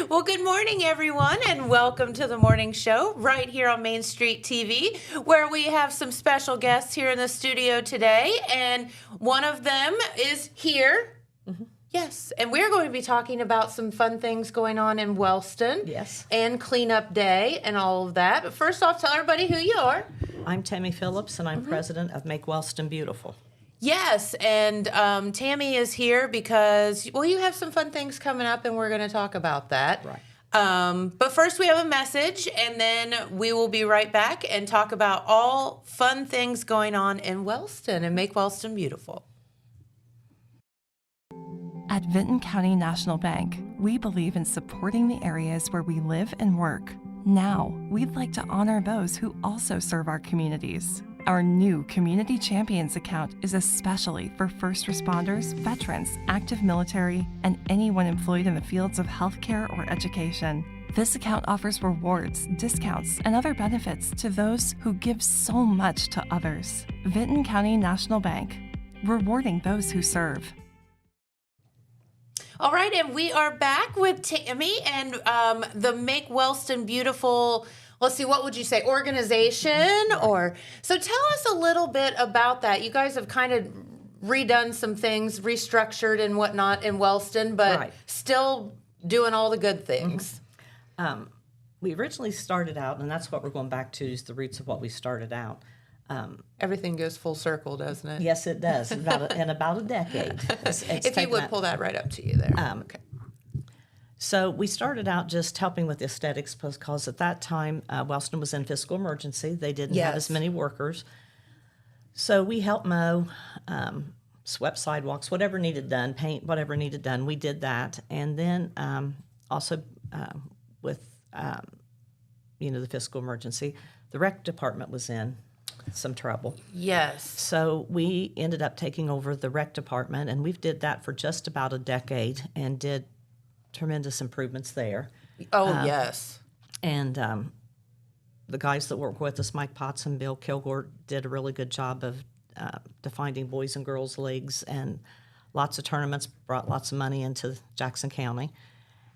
Well, good morning, everyone, and welcome to the morning show right here on Main Street TV, where we have some special guests here in the studio today, and one of them is here. Yes, and we're going to be talking about some fun things going on in Wellston. Yes. And cleanup day and all of that. But first off, tell everybody who you are. I'm Tammy Phillips, and I'm president of Make Wellston Beautiful. Yes, and Tammy is here because, well, you have some fun things coming up, and we're going to talk about that. Right. But first, we have a message, and then we will be right back and talk about all fun things going on in Wellston and Make Wellston Beautiful. At Vinton County National Bank, we believe in supporting the areas where we live and work. Now, we'd like to honor those who also serve our communities. Our new Community Champions account is especially for first responders, veterans, active military, and anyone employed in the fields of healthcare or education. This account offers rewards, discounts, and other benefits to those who give so much to others. Vinton County National Bank, rewarding those who serve. All right, and we are back with Tammy and the Make Wellston Beautiful, let's see, what would you say, organization? So tell us a little bit about that. You guys have kind of redone some things, restructured and whatnot in Wellston, but still doing all the good things. We originally started out, and that's what we're going back to, is the roots of what we started out. Everything goes full circle, doesn't it? Yes, it does, in about a decade. If you would pull that right up to you there. Okay. So we started out just helping with aesthetics because at that time, Wellston was in fiscal emergency. They didn't have as many workers. So we helped mow, swept sidewalks, whatever needed done, paint, whatever needed done. We did that. And then also with, the fiscal emergency, the rec department was in some trouble. Yes. So we ended up taking over the rec department, and we've did that for just about a decade and did tremendous improvements there. Oh, yes. And the guys that work with us, Mike Potts and Bill Kilgore, did a really good job of defining boys and girls leagues, and lots of tournaments, brought lots of money into Jackson County.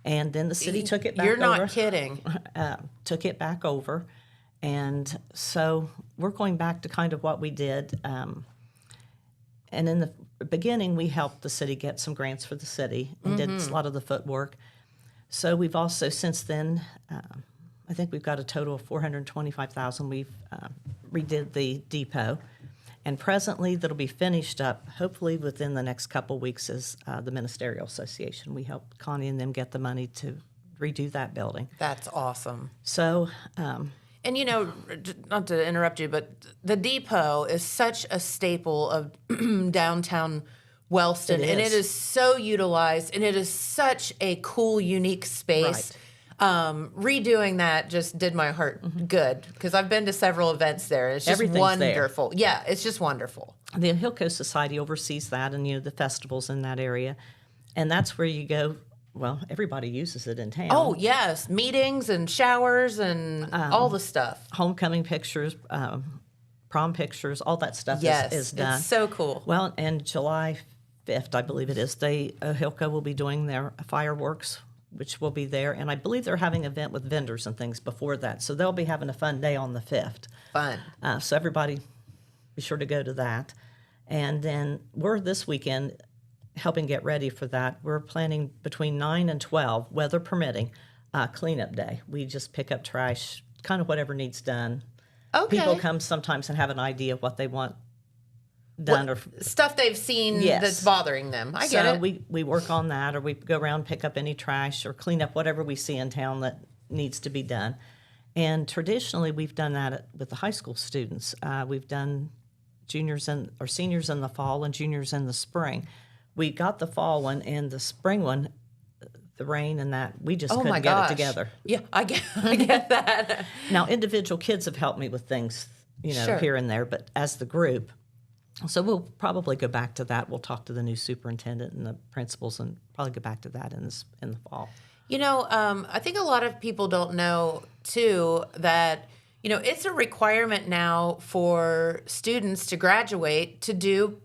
And then the city took it back over. You're not kidding. Took it back over. And so we're going back to kind of what we did. And in the beginning, we helped the city get some grants for the city and did a lot of the footwork. So we've also, since then, I think we've got a total of $425,000. We've redid the depot. And presently, that'll be finished up, hopefully within the next couple weeks, is the Ministerial Association. We helped Connie and them get the money to redo that building. That's awesome. So... and, not to interrupt you, but the depot is such a staple of downtown Wellston, and it is so utilized, and it is such a cool, unique space. Right. Redoing that just did my heart good, because I've been to several events there. It's just wonderful. There. Yeah, it's just wonderful. The Hill Coast Society oversees that, and, the festivals in that area, and that's where you go. Well, everybody uses it in town. Oh, yes. Meetings and showers and all the stuff. Homecoming pictures, prom pictures, all that stuff is done. It's so cool. Well, and July 5th, I believe it is, Hilco will be doing their fireworks, which will be there. And I believe they're having an event with vendors and things before that. So they'll be having a fun day on the 5th. Fun. So everybody be sure to go to that. And then we're this weekend helping get ready for that. We're planning between 9 and 12, weather permitting, cleanup day. We just pick up trash, kind of whatever needs done. Okay. People come sometimes and have an idea of what they want done. Or stuff they've seen that's bothering them. I get it. We work on that, or we go around, pick up any trash, or clean up whatever we see in town that needs to be done. And traditionally, we've done that with the high school students. We've done seniors in the fall and juniors in the spring. We got the fall one, and the spring one, the rain and that, we just couldn't get it together. Yeah, I get that. Now, individual kids have helped me with things, here and there, but as the group. So we'll probably go back to that. We'll talk to the new superintendent and the principals and probably go back to that in the fall. I think a lot of people don't know, too, that, it's a requirement now for students to graduate to do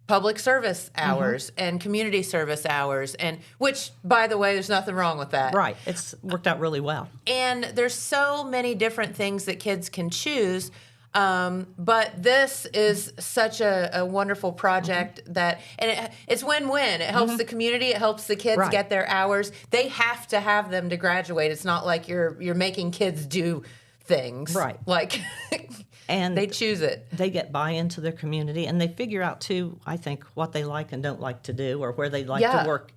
public service hours and community service hours, and which, by the way, there's nothing wrong with that. Right. It's worked out really well. And there's so many different things that kids can choose. But this is such a wonderful project that, and it's win-win. It helps the community. It helps the kids get their hours. They have to have them to graduate. It's not like you're making kids do things. Right. Like, and they choose it. They get buy-in to their community, and they figure out, too, I think, what they like and don't like to do, or where they like to work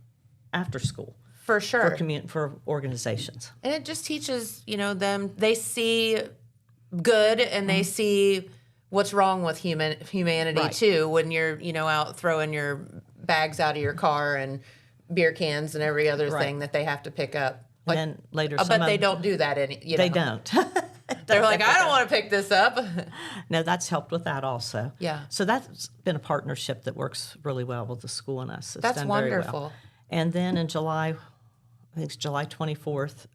after school. For sure. For organizations. And it just teaches, them, they see good and they see what's wrong with humanity too, when you're, out throwing your bags out of your car and beer cans and every other thing that they have to pick up. Like, and then later, but they don't do that. They don't. They're like, I don't want to pick this up. No, that's helped with that also. Yeah. So that's been a partnership that works really well with the school and us. It's That's done wonderful. Very well. And then in July, I think it's July 24th,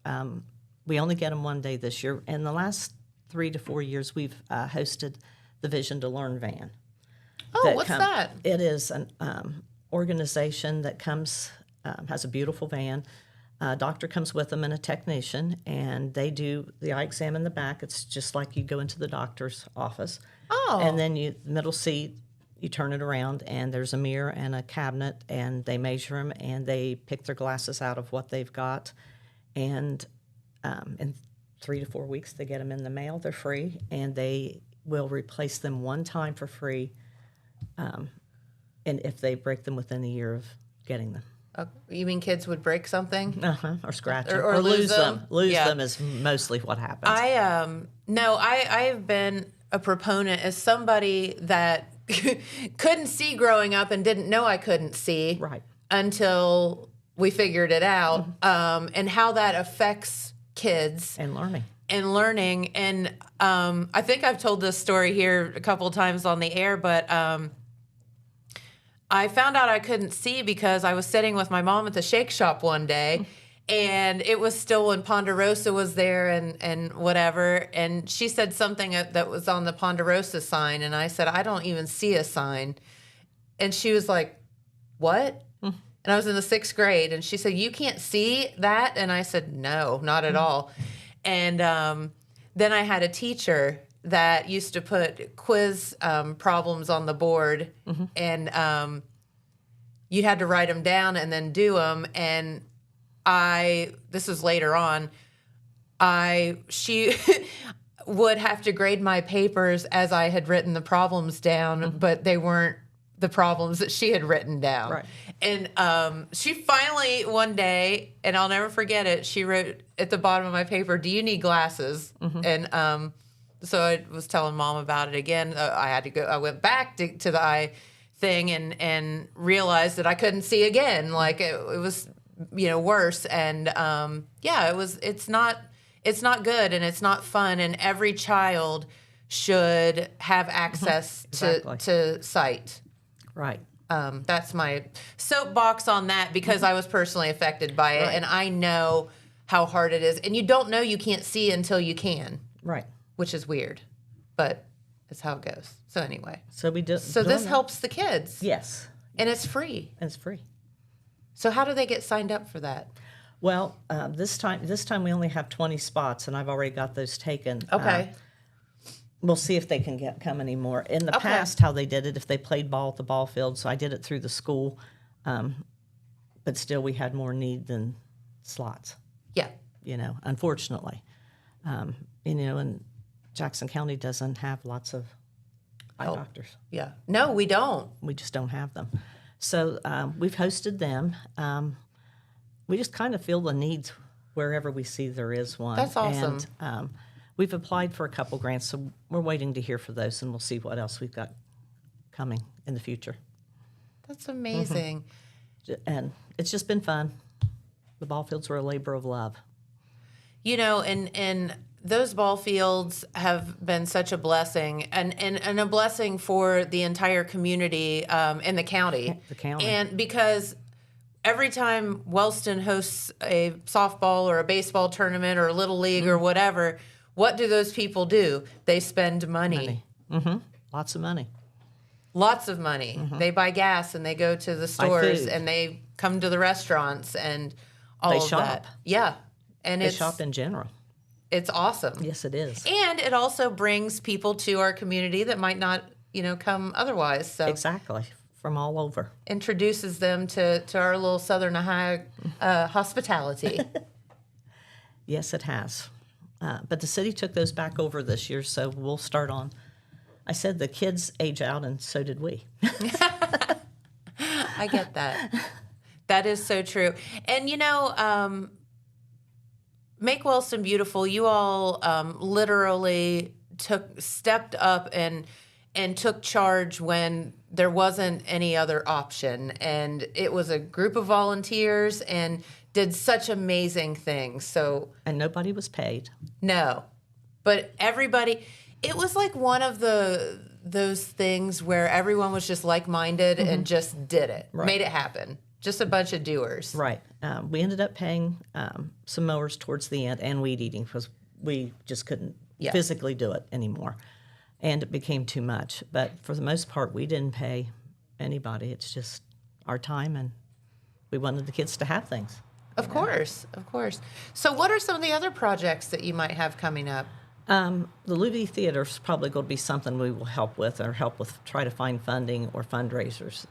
we only get them one day this year. In the last 3 to 4 years, we've hosted the Vision to Learn van. Oh, what's that? It is an organization that comes, has a beautiful van. A doctor comes with them and a technician, and they do the eye exam in the back. It's just like you go into the doctor's office. Oh. And then middle seat, you turn it around, and there's a mirror and a cabinet, and they measure them, and they pick their glasses out of what they've got. And in 3 to 4 weeks, they get them in the mail. They're free, and they will replace them one time for free, and if they break them within a year of getting them. You mean kids would break something? Or scratch them. Or lose them. Lose them is mostly what happens. I've been a proponent as somebody that couldn't see growing up and didn't know I couldn't see until we figured it out, and how that affects kids. And learning. And I think I've told this story here a couple of times on the air, but I found out I couldn't see because I was sitting with my mom at the shake shop one day, and it was still when Ponderosa was there and whatever, and she said something that was on the Ponderosa sign, and I said, I don't even see a sign. And she was like, what? And I was in the 6th grade, and she said, you can't see that? And I said, no, not at all. And then I had a teacher that used to put quiz problems on the board, and you had to write them down and then do them. And this was later on, she would have to grade my papers as I had written the problems down, but they weren't the problems that she had written down. Right. And she finally, one day, and I'll never forget it, she wrote at the bottom of my paper, do you need glasses? And so I was telling Mom about it again. I went back to the eye thing and realized that I couldn't see again. Like it was, worse. And it's not good, and it's not fun. And every child should have access to sight. Right. That's my soapbox on that, because I was personally affected by it, and I know how hard it is. And you don't know you can't see until you can. Right. Which is weird, but it's how it goes. So anyway. So we do. So this helps the kids. Yes. And it's free. And it's free. So how do they get signed up for that? Well, this time we only have 20 spots, and I've already got those taken. Okay. We'll see if they can come anymore. In the past, how they did it, if they played ball at the ball field, so I did it through the school, but still we had more need than slots. Yeah. Unfortunately. And Jackson County doesn't have lots of eye doctors. Yeah. No, we don't. We just don't have them. So we've hosted them. We just kind of feel the needs wherever we see there is one. That's awesome. And we've applied for a couple grants, so we're waiting to hear for those, and we'll see what else we've got coming in the future. That's amazing. And it's just been fun. The ball fields were a labor of love. And those ball fields have been such a blessing, and a blessing for the entire community in the county. The county. And because every time Wellston hosts a softball or a baseball tournament or a little league or whatever, what do those people do? They spend money. Lots of money. lots of money. They buy gas and they go to the stores food. and they come to the restaurants and all They of shop. that. Yeah. And They shop in general. it's awesome. Yes, it is. And it also brings people to our community that might not, come otherwise. So Exactly. From all over. introduces them to our little Southern Ohio hospitality. Yes, it has. But the city took those back over this year, so we'll start on. I said the kids age out, and so did we. I get that. That is so true. And, Make Wellston Beautiful, you all literally stepped up and took charge when there wasn't any other option. And it was a group of volunteers and did such amazing things. So And nobody was paid. no, but everybody, it was like one of those things where everyone was just like-minded and just did it, made it happen. Just a bunch of doers. Right. We ended up paying some mowers towards the end and weed eating because we just couldn't physically do it anymore. And it became too much. But for the most part, we didn't pay anybody. It's just our time, and we wanted the kids to have things. Of course. So what are some of the other projects that you might have coming up? The Louis Theater is probably going to be something we will help with try to find funding or fundraisers.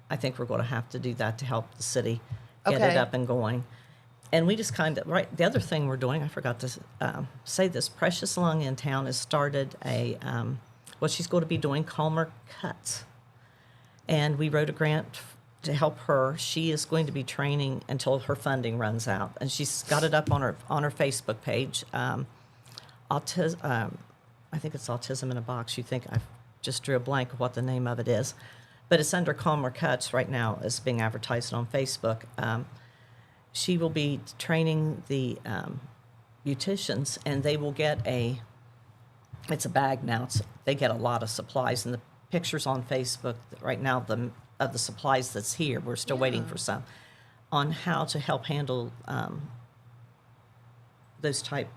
I think we're going to have to do that to help the city get it up and going. And we just the other thing we're doing, I forgot to say this, Precious Lung in town has started she's going to be doing calmer cuts. And we wrote a grant to help her. She is going to be training until her funding runs out. And she's got it up on her Facebook page. I think it's Autism in a Box. You think I just drew a blank of what the name of it is. But it's under Calmer Cuts right now. It's being advertised on Facebook. She will be training the beauticians, and they will get it's a bag now. They get a lot of supplies, and the pictures on Facebook right now of the supplies that's here. We're still waiting for some on how to help handle those type,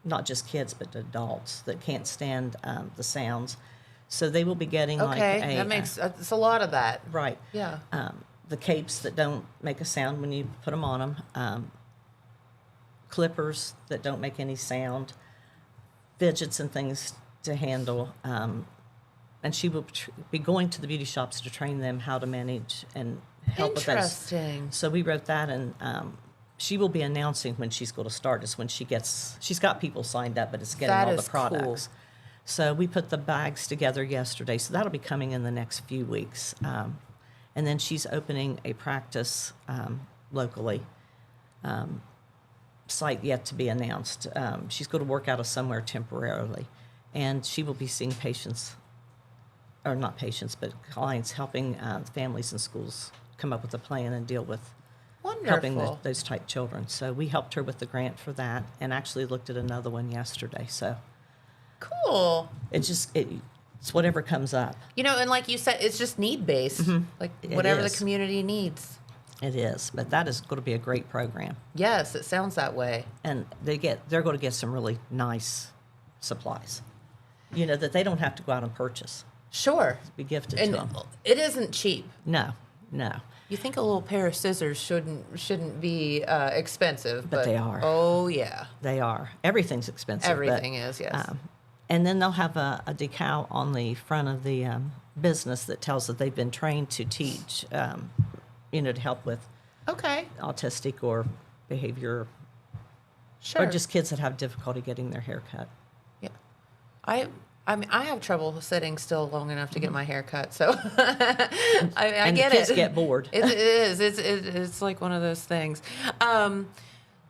not just kids, but adults that can't stand the sounds. So they will be getting it's a lot of that. Right. Yeah. The capes that don't make a sound when you put them on them, clippers that don't make any sound, fidgets and things to handle. And she will be going to the beauty shops to train them how to manage and help with those. Interesting. So we wrote that, and she will be announcing when she's going to start. Is when she's got people signed up, but it's getting all the products. Cool. So we put the bags together yesterday. So that'll be coming in the next few weeks. And then she's opening a practice locally, site yet to be announced. She's going to work out of somewhere temporarily. And she will be seeing patients, or not patients, but clients, helping families and schools come up with a plan and deal with helping those type children. So we helped her with the grant for that, and actually looked at another one yesterday. So cool. It's whatever comes up. And like you said, it's just need-based. Like whatever the community needs. It is, but that is going to be a great program. Yes, it sounds that way. And they're going to get some really nice supplies, that they don't have to go out and purchase. Sure. Be gifted and to them. It isn't cheap. No. You think a little pair of scissors shouldn't be expensive, but they are. Oh yeah, they are. Everything's expensive. Everything is, yes. And then they'll have a decal on the front of the business that tells that they've been trained to teach, to help with autistic or behavior, or just kids that have difficulty getting their hair cut. Yeah, I mean, I have trouble sitting still long enough to get my hair cut, so I get kids get bored. It is. It's like one of those things.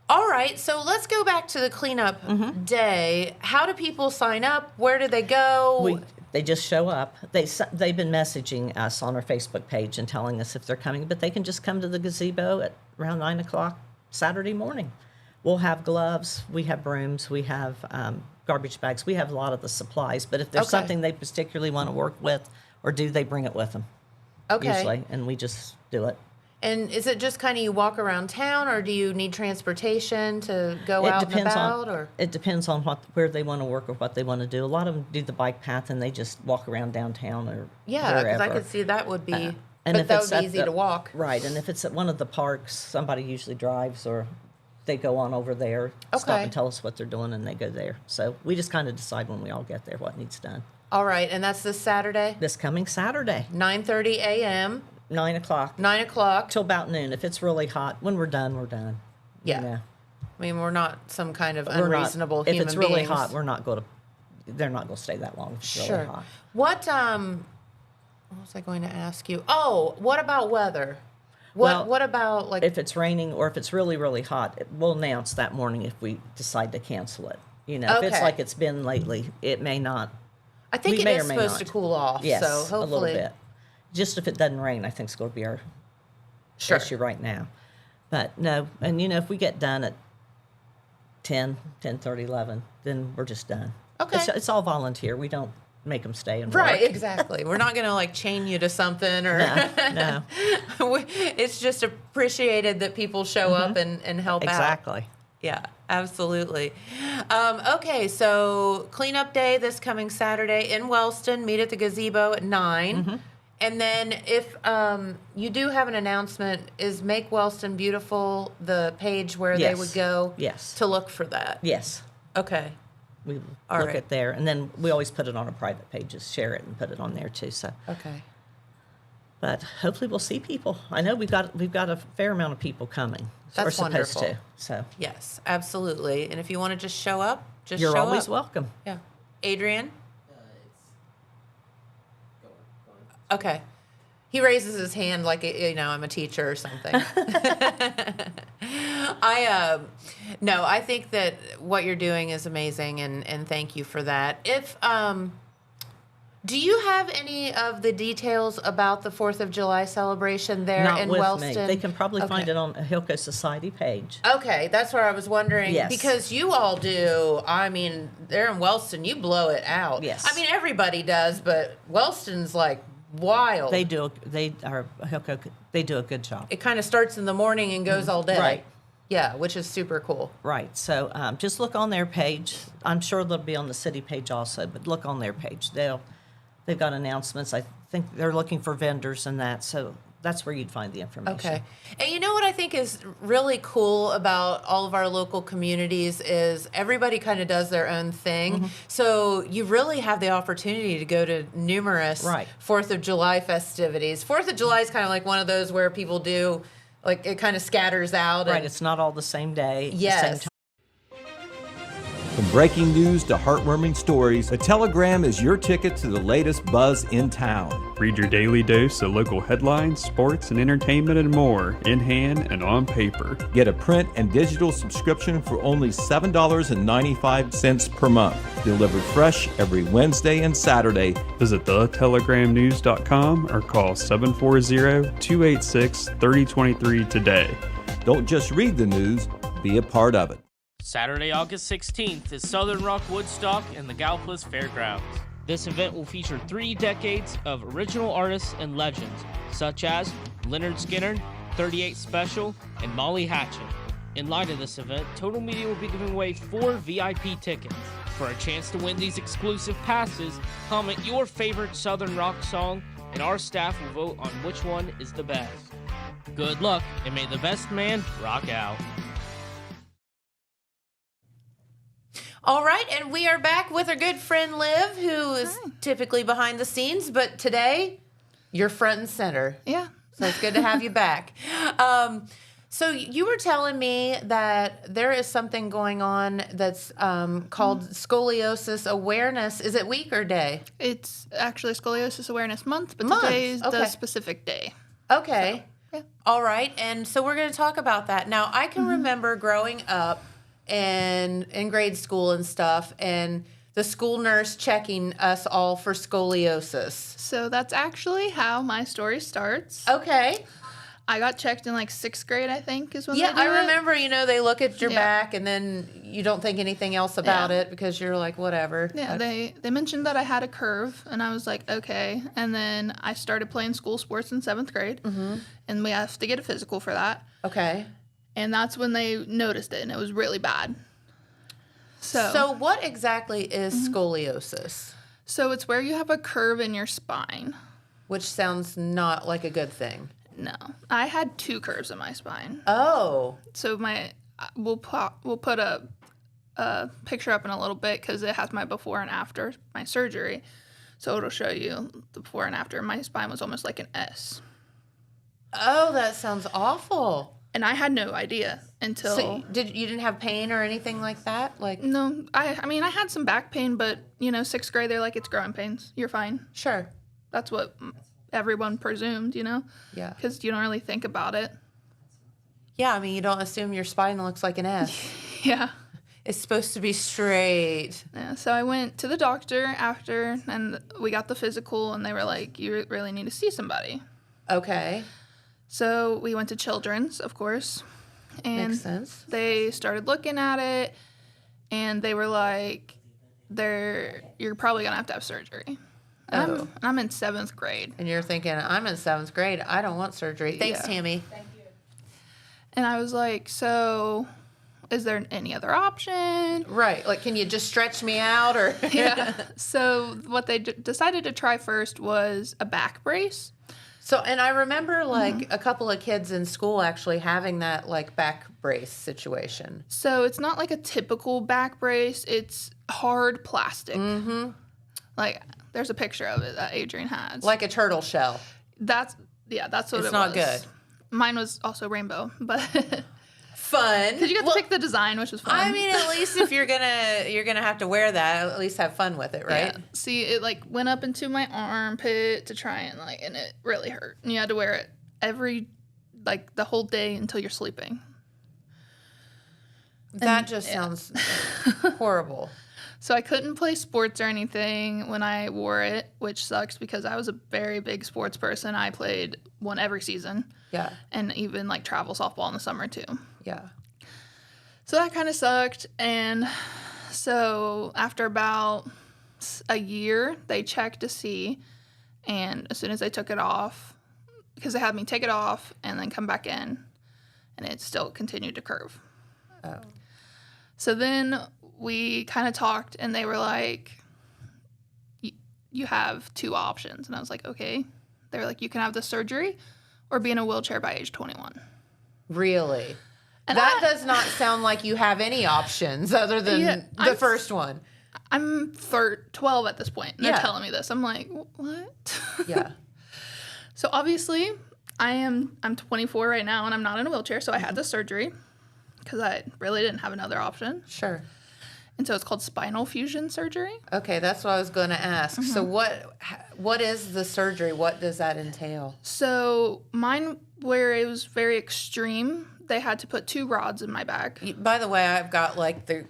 All right, so let's go back to the cleanup day. How do people sign up? Where do they go? They just show up. They've been messaging us on our Facebook page and telling us if they're coming, but they can just come to the gazebo at around 9 o'clock Saturday morning. We'll have gloves, we have brooms, we have garbage bags. We have a lot of the supplies, but if there's something they particularly want to work with or do, they bring it with them. Okay. Usually, and we just do it. And is it just kind of you walk around town, or do you need transportation to go out and about? Or it depends on where they want to work or what they want to do. A lot of them do the bike path and they just walk around downtown or because wherever. I could see that would be, and but if that it's would be at easy to walk. Right, and if it's at one of the parks, somebody usually drives or they go on over there, stop Okay. and tell us what they're doing, and they go there. So we just kind of decide when we all get there what needs done. All right, and that's this Saturday, This coming Saturday, 9:30 a.m., 9 o'clock 9 o'clock. till about noon. If it's really hot, when we're done, we're done. Yeah. You know. I mean, we're not some kind of We're not- unreasonable human If it's really beings. hot, they're not going to stay that long if it's really hot. What was I going to ask you? Oh, what about weather? Well, What about like If it's raining or if it's really, really hot, we'll announce that morning if we decide to cancel it. You know, if it's Okay. like it's been lately, it may not. I think we it may is or may supposed not. to cool off. Yes, so hopefully a little bit. Just if it doesn't rain, I think it's going to be our Sure. issue right now. But no, and you know, if we get done at 10, 10:30, 11, then we're just done. Okay. It's all volunteer. We don't make them stay and Right, work. exactly. We're not going to like chain you to something or No. it's just appreciated that people show up and help out. Exactly. Yeah, absolutely. Okay, so cleanup day this coming Saturday in Wellston. Meet at the gazebo at 9. And then if you do have an announcement, is Make Wellston Beautiful the page where they Yes. would go Yes. to look for that? Yes. Okay. We All look right. at there, and then we always put it on our private pages, share it, and put it on there too. So, Okay. but hopefully we'll see people. I know we've got a fair amount of people coming. That's We're supposed wonderful. to. So Yes, absolutely. And if you want to just show up, just you're show always up. welcome. Yeah. Adrian? Okay. He raises his hand like, you know, I'm a teacher or something. I think that what you're doing is amazing, and thank you for that. If, do you have any of the details about the 4th of July celebration there Not in with Wellston? me. They can probably find Okay. it on a Hilco Society page. Okay, that's where I was wondering. Yes. Because you all do, I mean, there in Wellston, you blow it out. Yes. I mean, everybody does, but Wellston's like wild. They do a good job. It kind of starts in the morning and goes all day. Right. Yeah, which is super cool. Right. So just look on their page. I'm sure they'll be on the city page also, but look on their page. They've got announcements. I think they're looking for vendors and that. So that's where you'd find the information. Okay. And you know what I think is really cool about all of our local communities is everybody kind of does their own thing. So you really have the opportunity to go to numerous Right. 4th of July festivities. 4th of July is kind of like one of those where people do, like, it kind of scatters out. Right. And, It's not all the same day. the yes. same time. From breaking news to heartwarming stories, a telegram is your ticket to the latest buzz in town. Read your daily dose of local headlines, sports, and entertainment and more in hand and on paper. Get a print and digital subscription for only $7.95 per month. Delivered fresh every Wednesday and Saturday. Visit thetelegramnews.com or call 740-286-3023 today. Don't just read the news, be a part of it. Saturday, August 16th is Southern Rock Woodstock in the Gallipolis Fairgrounds. This event will feature 3 decades of original artists and legends, such as Leonard Skinner, 38 Special, and Molly Hatchet. In light of this event, Total Media will be giving away 4 VIP tickets. For a chance to win these exclusive passes, comment your favorite Southern Rock song, and our staff will vote on which one is the best. Good luck, and may the best man rock out. All right, and we are back with our good friend Liv, who is typically behind the scenes, but today you're front and center. Yeah. So it's good to have you back. So you were telling me that there is something going on that's called Scoliosis Awareness. Is it week or day? It's actually Scoliosis Awareness Month, but Month, today is okay. the specific day. Okay. yeah. All right, and so we're going to talk about that. Now, I can remember growing up and in grade school and stuff, and the school nurse checking us all for scoliosis. So that's actually how my story starts. Okay. I got checked in like 6th grade, I think, is when Yeah, they do I it. remember, they look at your Yeah. back and then you don't think anything else about it because you're like, whatever. Yeah, they mentioned that I had a curve, and I was like, okay. And then I started playing school sports in 7th grade, and we have to get a physical for that. Okay. And that's when they noticed it, and it was really bad. So what exactly is scoliosis? So it's where you have a curve in your spine. Which sounds not like a good thing. No, I had 2 curves in my spine. Oh. So we'll put a picture up in a little bit because it has my before and after my surgery. So it'll show you the before and after. My spine was almost like an S. Oh, that sounds awful. And I had no idea until... So you didn't have pain or anything like that? No, I mean, I had some back pain, but, 6th grade, they're like, it's growing pains. You're fine. Sure. That's what everyone presumed, Yeah. Because you don't really think about it. Yeah, I mean, you don't assume your spine looks like an S. Yeah. It's supposed to be straight. Yeah, so I went to the doctor after, and we got the physical, and they were like, you really need to see somebody. Okay. So we went to Children's, of course, and Makes sense. they started looking at it, and they were like, you're probably going to have surgery. And I'm in 7th grade. And you're thinking, I'm in 7th grade. I don't want surgery. Thanks, Yeah. Tammy. And I was like, so is there any other option? Right. Like, can you just stretch me out or? Yeah. So what they decided to try first was a back brace. So, and I remember a couple of kids in school actually having that back brace situation. So it's not like a typical back brace. It's hard plastic. Mm-hmm. There's a picture of it that Adrian has. Like a turtle shell. That's what it was. It's not good. Mine was also rainbow, but Fun. because you got to pick the design, which was fun. I mean, at least if you're gonna have to wear that, at least have fun with it, right? Yeah. See, it went up into my armpit to try and it really hurt. And you had to wear it the whole day until you're sleeping. That just sounds horrible. So I couldn't play sports or anything when I wore it, which sucks because I was a very big sports person. I played one every season. Yeah. And even travel softball in the summer too. Yeah. So that kind of sucked. And so after about a year, they checked to see. And as soon as they took it off, because they had me take it off and then come back in, and it still continued to curve. Oh. So then we kind of talked, and they were like, you have 2 options. And I was like, okay. They were like, you can have the surgery or be in a wheelchair by age 21. Really? And that does not sound like you have any options other than the first one. I'm 12 at this point, and they're Yeah. telling me this. I'm like, what? Yeah. So obviously, I'm 24 right now, and I'm not in a wheelchair, so I had the surgery because I really didn't have another option. Sure. And so it's called spinal fusion surgery. Okay, that's what I was going to ask. Mm-hmm. So what is the surgery? What does that entail? So mine, where it was very extreme, they had to put 2 rods in my back. By the way, I've got the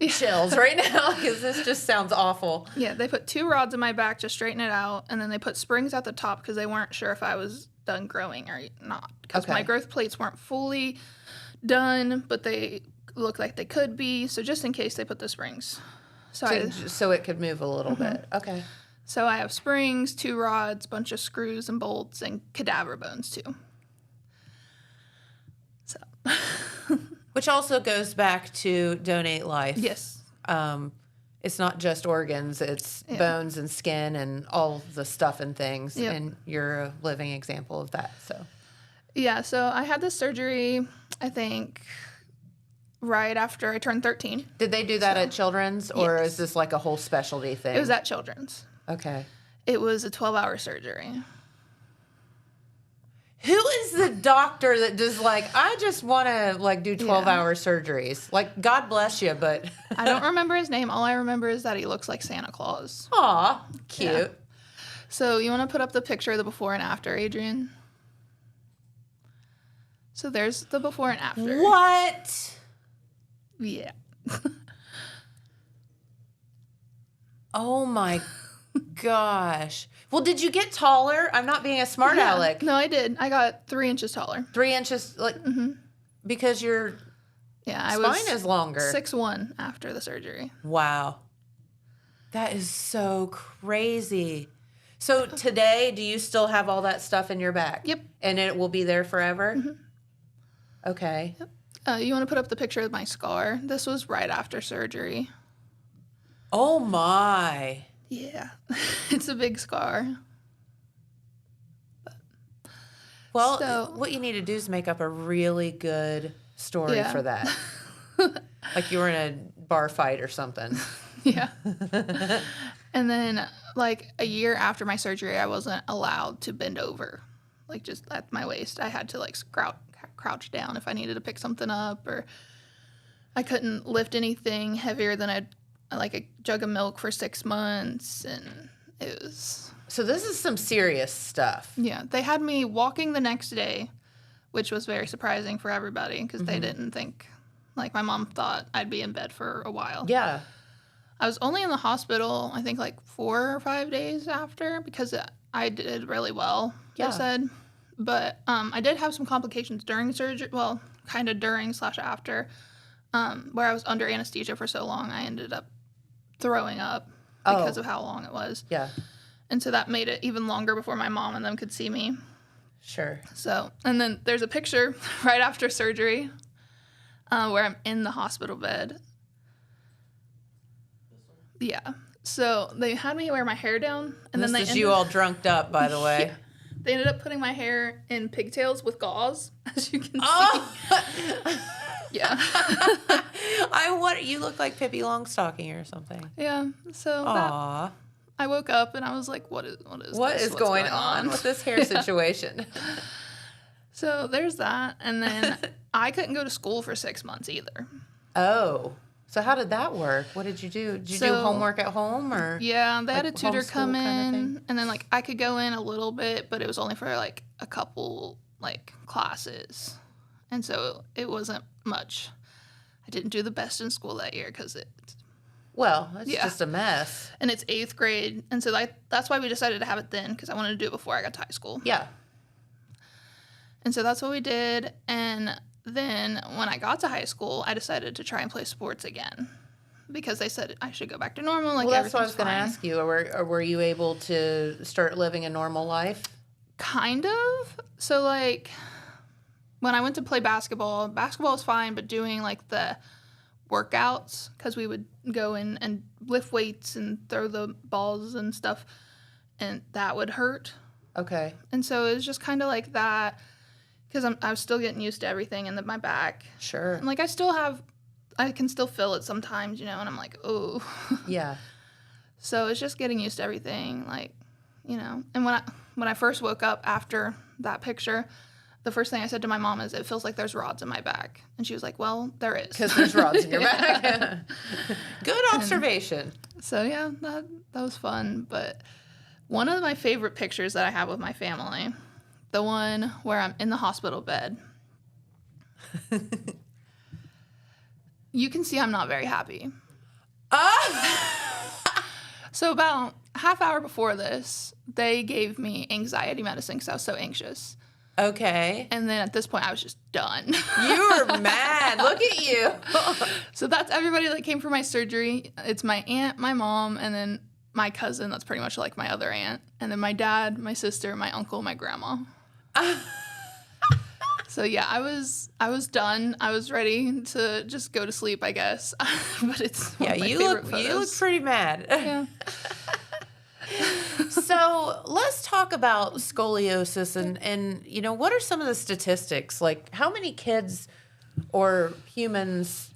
chills right now because this just sounds awful. Yeah, they put 2 rods in my back to straighten it out, and then they put springs at the top because they weren't sure if I was done growing or not. Because Okay. my growth plates weren't fully done, but they looked like they could be. So just in case, they put the springs. So it could move a little bit. Okay. So I have springs, 2 rods, bunch of screws and bolts, and cadaver bones too. So Which also goes back to Donate Life. yes. It's not just organs, it's bones and skin and all the stuff and things. Yep. And you're a living example of that. So Yeah, so I had this surgery, I think, right after I turned 13. did they do that at Children's or Yes. is this a whole specialty thing? It was at Children's. Okay. It was a 12-hour surgery. Who is the doctor that does I just want to do 12-hour surgeries? God bless you, but I don't remember his name. All I remember is that he looks like Santa Claus. aw, cute. Yeah. So you want to put up the picture of the before and after, Adrian? So there's the before and after. What? Yeah. Oh my gosh. Well, did you get taller? I'm not being a smart aleck. No, I did. I got 3 inches taller. 3 inches, like, because your spine is longer. 6'1" after the surgery. Wow. That is so crazy. So today, do you still have all that stuff in your back? Yep. And it will be there forever? Okay. Yep. You want to put up the picture of my scar? This was right after surgery. Oh, my. Yeah. It's a big scar. Well, what you need to do is make up a really good story for that. Like you were in a bar fight or something. Yeah. And then, like, a year after my surgery, I wasn't allowed to bend over, like, just at my waist. I had to, like, crouch down if I needed to pick something up, or I couldn't lift anything heavier than a jug of milk for 6 months, and it was... So this is some serious stuff. Yeah. They had me walking the next day, which was very surprising for everybody because they didn't think... Like, my mom thought I'd be in bed for a while. Yeah. I was only in the hospital, I think, like 4 or 5 days after because I did really well, they said. But I did have some complications during surgery. Well, kind of during/after, where I was under anesthesia for so long, I ended up throwing up because of how long it was. Yeah. And so that made it even longer before my mom and them could see me. Sure. So, and then there's a picture right after surgery where I'm in the hospital bed. Yeah. So they had me wear my hair down, and then this is you all drunked up, by the way. Yeah. They ended up putting my hair in pigtails with gauze, as you can see. Yeah. You look like Pippi Longstocking or something. Yeah. So I woke up and I was like, what is What's going on with this hair situation? So there's that, and then I couldn't go to school for 6 months either. Oh. So how did that work? What did you do? Did you do homework at home or? Yeah, they had like a tutor come kind of in, and then like I could go in a little bit, but it was only for like a couple like classes, and so it wasn't much. I didn't do the best in school that year because it's just a mess. And it's 8th grade, and so that's why we decided to have it then because I wanted to do it before I got to high school. Yeah. And so that's what we did, and then when I got to high school, I decided to try and play sports again because they said I should go back to normal. Like, well, that's what I was going to ask you. Or were you able to start living a normal life? Kind of. So, like, when I went to play basketball was fine, but doing, like, the workouts, because we would go in and lift weights and throw the balls and stuff, and that would hurt. Okay. And so it was just kind of like that. Because I was still getting used to everything in my back. Sure. And, like, I can still feel it sometimes, you know, and I'm like, oh. Yeah. So it's just getting used to everything, like, you know. And when I first woke up after that picture, the first thing I said to my mom is, it feels like there's rods in my back. And she was like, well, there is. Because there's rods in your back. Good observation. So, yeah, that was fun. But one of my favorite pictures that I have with my family, the one where I'm in the hospital bed. You can see I'm not very happy. So about half hour before this, they gave me anxiety medicine because I was so anxious. Okay. And then at this point, I was just done. You were mad. Look at you. So that's everybody that came for my surgery. It's my aunt, my mom, and then my cousin. That's pretty much like my other aunt. And then my dad, my sister, my uncle, my grandma. So yeah, I was done. I was ready to just go to sleep, I guess. But it's you look pretty mad. Yeah. So let's talk about scoliosis and you know, what are some of the statistics? Like, how many kids or humans,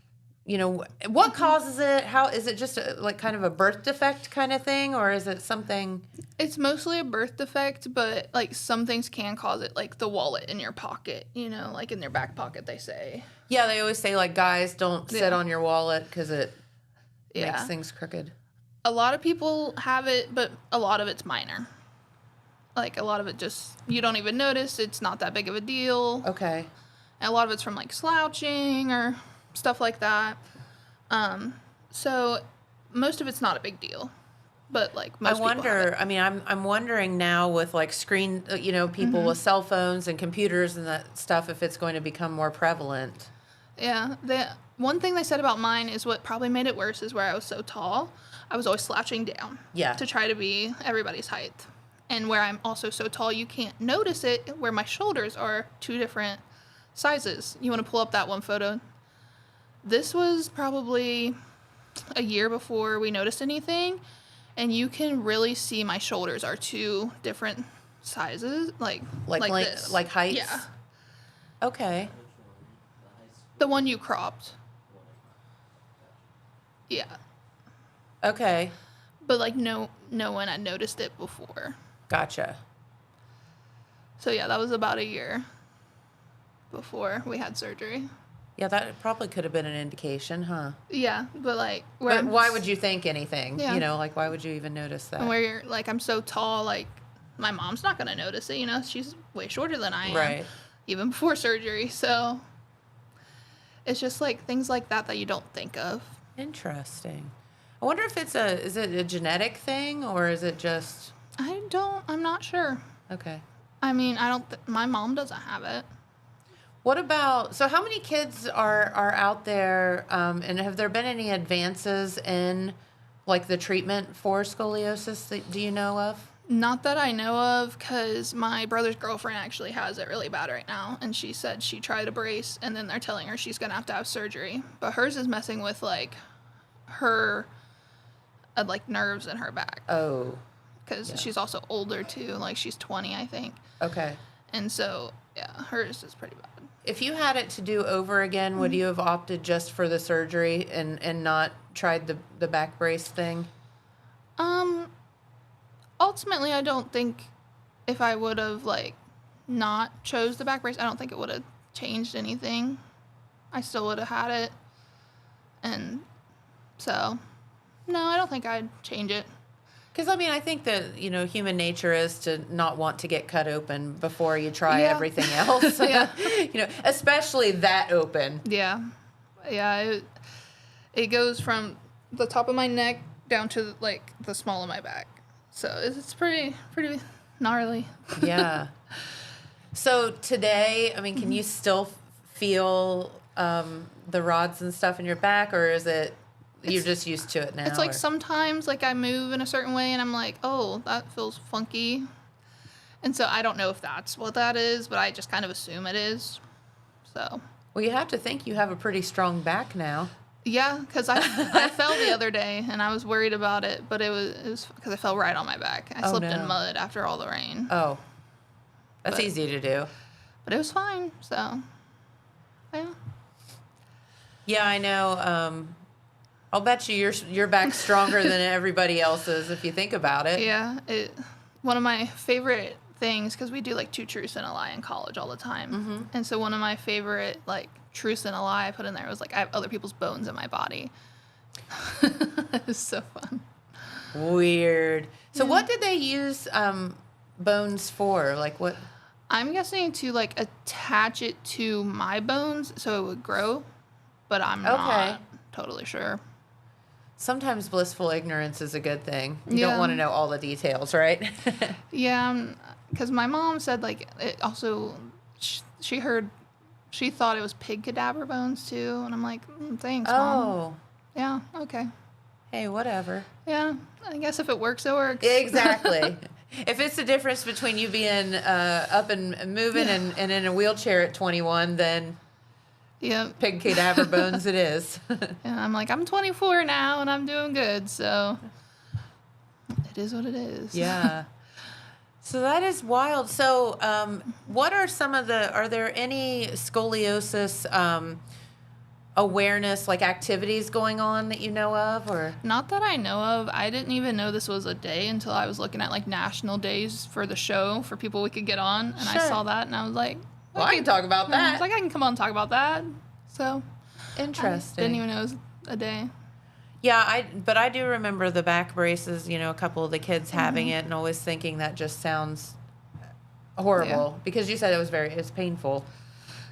you know, what causes it? How is it just like kind of a birth defect kind of thing, or is it something? It's mostly a birth defect, but like some things can cause it, like the wallet in your pocket, you know, like in their back pocket, they say. Yeah, they always say like, guys, don't sit on your wallet because it makes things crooked. A lot of people have it, but a lot of it's minor. Like a lot of it just, you don't even notice. It's not that big of a deal. Okay. And a lot of it's from like slouching or stuff like that. So most of it's not a big deal. but like I most people have wonder. it. I mean, I'm wondering now with like screen, people with cell phones and computers and that stuff, if it's going to become more prevalent. Yeah, the one thing they said about mine is what probably made it worse is where I was so tall. I was always slouching down. Yeah. To try to be everybody's height. And where I'm also so tall, you can't notice it, where my shoulders are 2 different sizes. You want to pull up that one photo? This was probably a year before we noticed anything, and you can really see my shoulders are 2 different sizes, like this. Like heights. Yeah. Okay. The one you cropped. Yeah. Okay. But like no one had noticed it before. Gotcha. So yeah, that was about a year before we had surgery. Yeah, that probably could have been an indication, huh? Yeah, but like But why would you think anything? Yeah. Like why would you even notice that? And where you're like, I'm so tall, like my mom's not gonna notice it, she's way shorter than I am. Right. Even before surgery. So it's just like things like that you don't think of. Interesting. I wonder if is it a genetic thing or is it just I'm not sure. okay. I mean, my mom doesn't have it. What about, so how many kids are out there, and have there been any advances in, like, the treatment for scoliosis that do you know of? Not that I know of, because my brother's girlfriend actually has it really bad right now, and she said she tried a brace, and then they're telling her she's going to have surgery. But hers is messing with, like, her, nerves in her back. Oh. Because she's also older, too. Like, she's 20, I think. Okay. And so, yeah, hers is pretty bad. If you had it to do over again, would you have opted just for the surgery and not tried the back brace thing? Ultimately, I don't think if I would have, not chose the back brace, I don't think it would have changed anything. I still would have had it. And so, no, I don't think I'd change it. Because, I mean, I think that, human nature is to not want to get cut open before you try everything else. Yeah. Especially that open. Yeah. Yeah, it goes from the top of my neck down to, the small of my back. So it's pretty gnarly. Yeah. So today, I mean, can you still feel the rods and stuff in your back, or is it you're just used to it now? It's like sometimes I move in a certain way and I'm like, oh, that feels funky. And so I don't know if that's what that is, but I just kind of assume it is. So. Well, you have to think you have a pretty strong back now. Yeah, because I fell the other day and I was worried about it, but it was because I fell right on my back. I slipped in mud after all the rain. Oh. That's easy to do. But it was fine, so. Yeah. Yeah, I know. I'll bet you your back's stronger than everybody else's if you think about it. Yeah, one of my favorite things, because we do 2 truths and a lie in college all the time. Mm-hmm. And so one of my favorite truths and a lie I put in there was I have other people's bones in my body. It was so fun. Weird. So what did they use bones for? What? I'm guessing to attach it to my bones so it would grow, but I'm not totally sure. Sometimes blissful ignorance is a good thing. You don't want to know all the details, right? Yeah, because my mom said it also, she thought it was pig cadaver bones too, and I'm like, thanks, Mom. Yeah, okay. Hey, whatever. Yeah, I guess if it works, it works. Exactly. If it's the difference between you being up and moving and in a wheelchair at 21, then pig cadaver bones it is. And I'm like, I'm 24 now, and I'm doing good, so it is what it is. Yeah. So that is wild. So what are are there any scoliosis awareness activities going on that you know of, or? Not that I know of. I didn't even know this was a day until I was looking at national days for the show for people we could get on, and I saw that and I was like, well, I can talk about that. I was like, I can come on and talk about that. So interesting. I didn't even know it was a day. Yeah, but I do remember the back braces, a couple of the kids having it and always thinking that just sounds horrible because you said it's painful.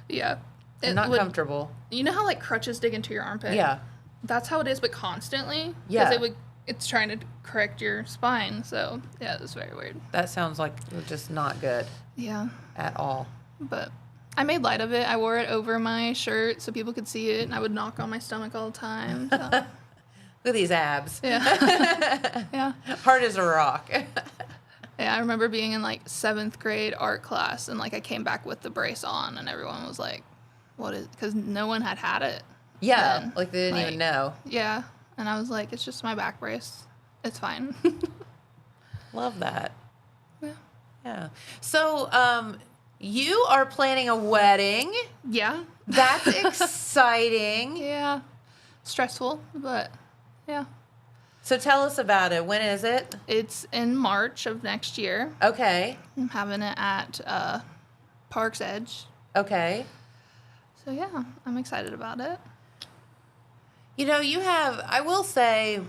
Yeah. And not comfortable. You know how crutches dig into your armpit? Yeah. That's how it is, but constantly. Yeah. Because it would it's trying to correct your spine. So yeah, it was very weird. That sounds like just not good Yeah, at all. but I made light of it. I wore it over my shirt so people could see it, and I would knock on my stomach all the time. So. Look at these abs. Yeah. Yeah. Hard as a rock. Yeah, I remember being in like 7th grade art class, and like I came back with the brace on, and everyone was like, "What is?" Because no one had it. Yeah, then. like they didn't even know. Yeah, and I was like, "It's just my back brace. It's fine." Love that. Yeah. Yeah. So, you are planning a wedding. Yeah. That's exciting. Yeah. Stressful, but yeah. So tell us about it. When is it? It's in March of next year. Okay. I'm having it at Park's Edge. Okay. So yeah, I'm excited about it. You know, I will say,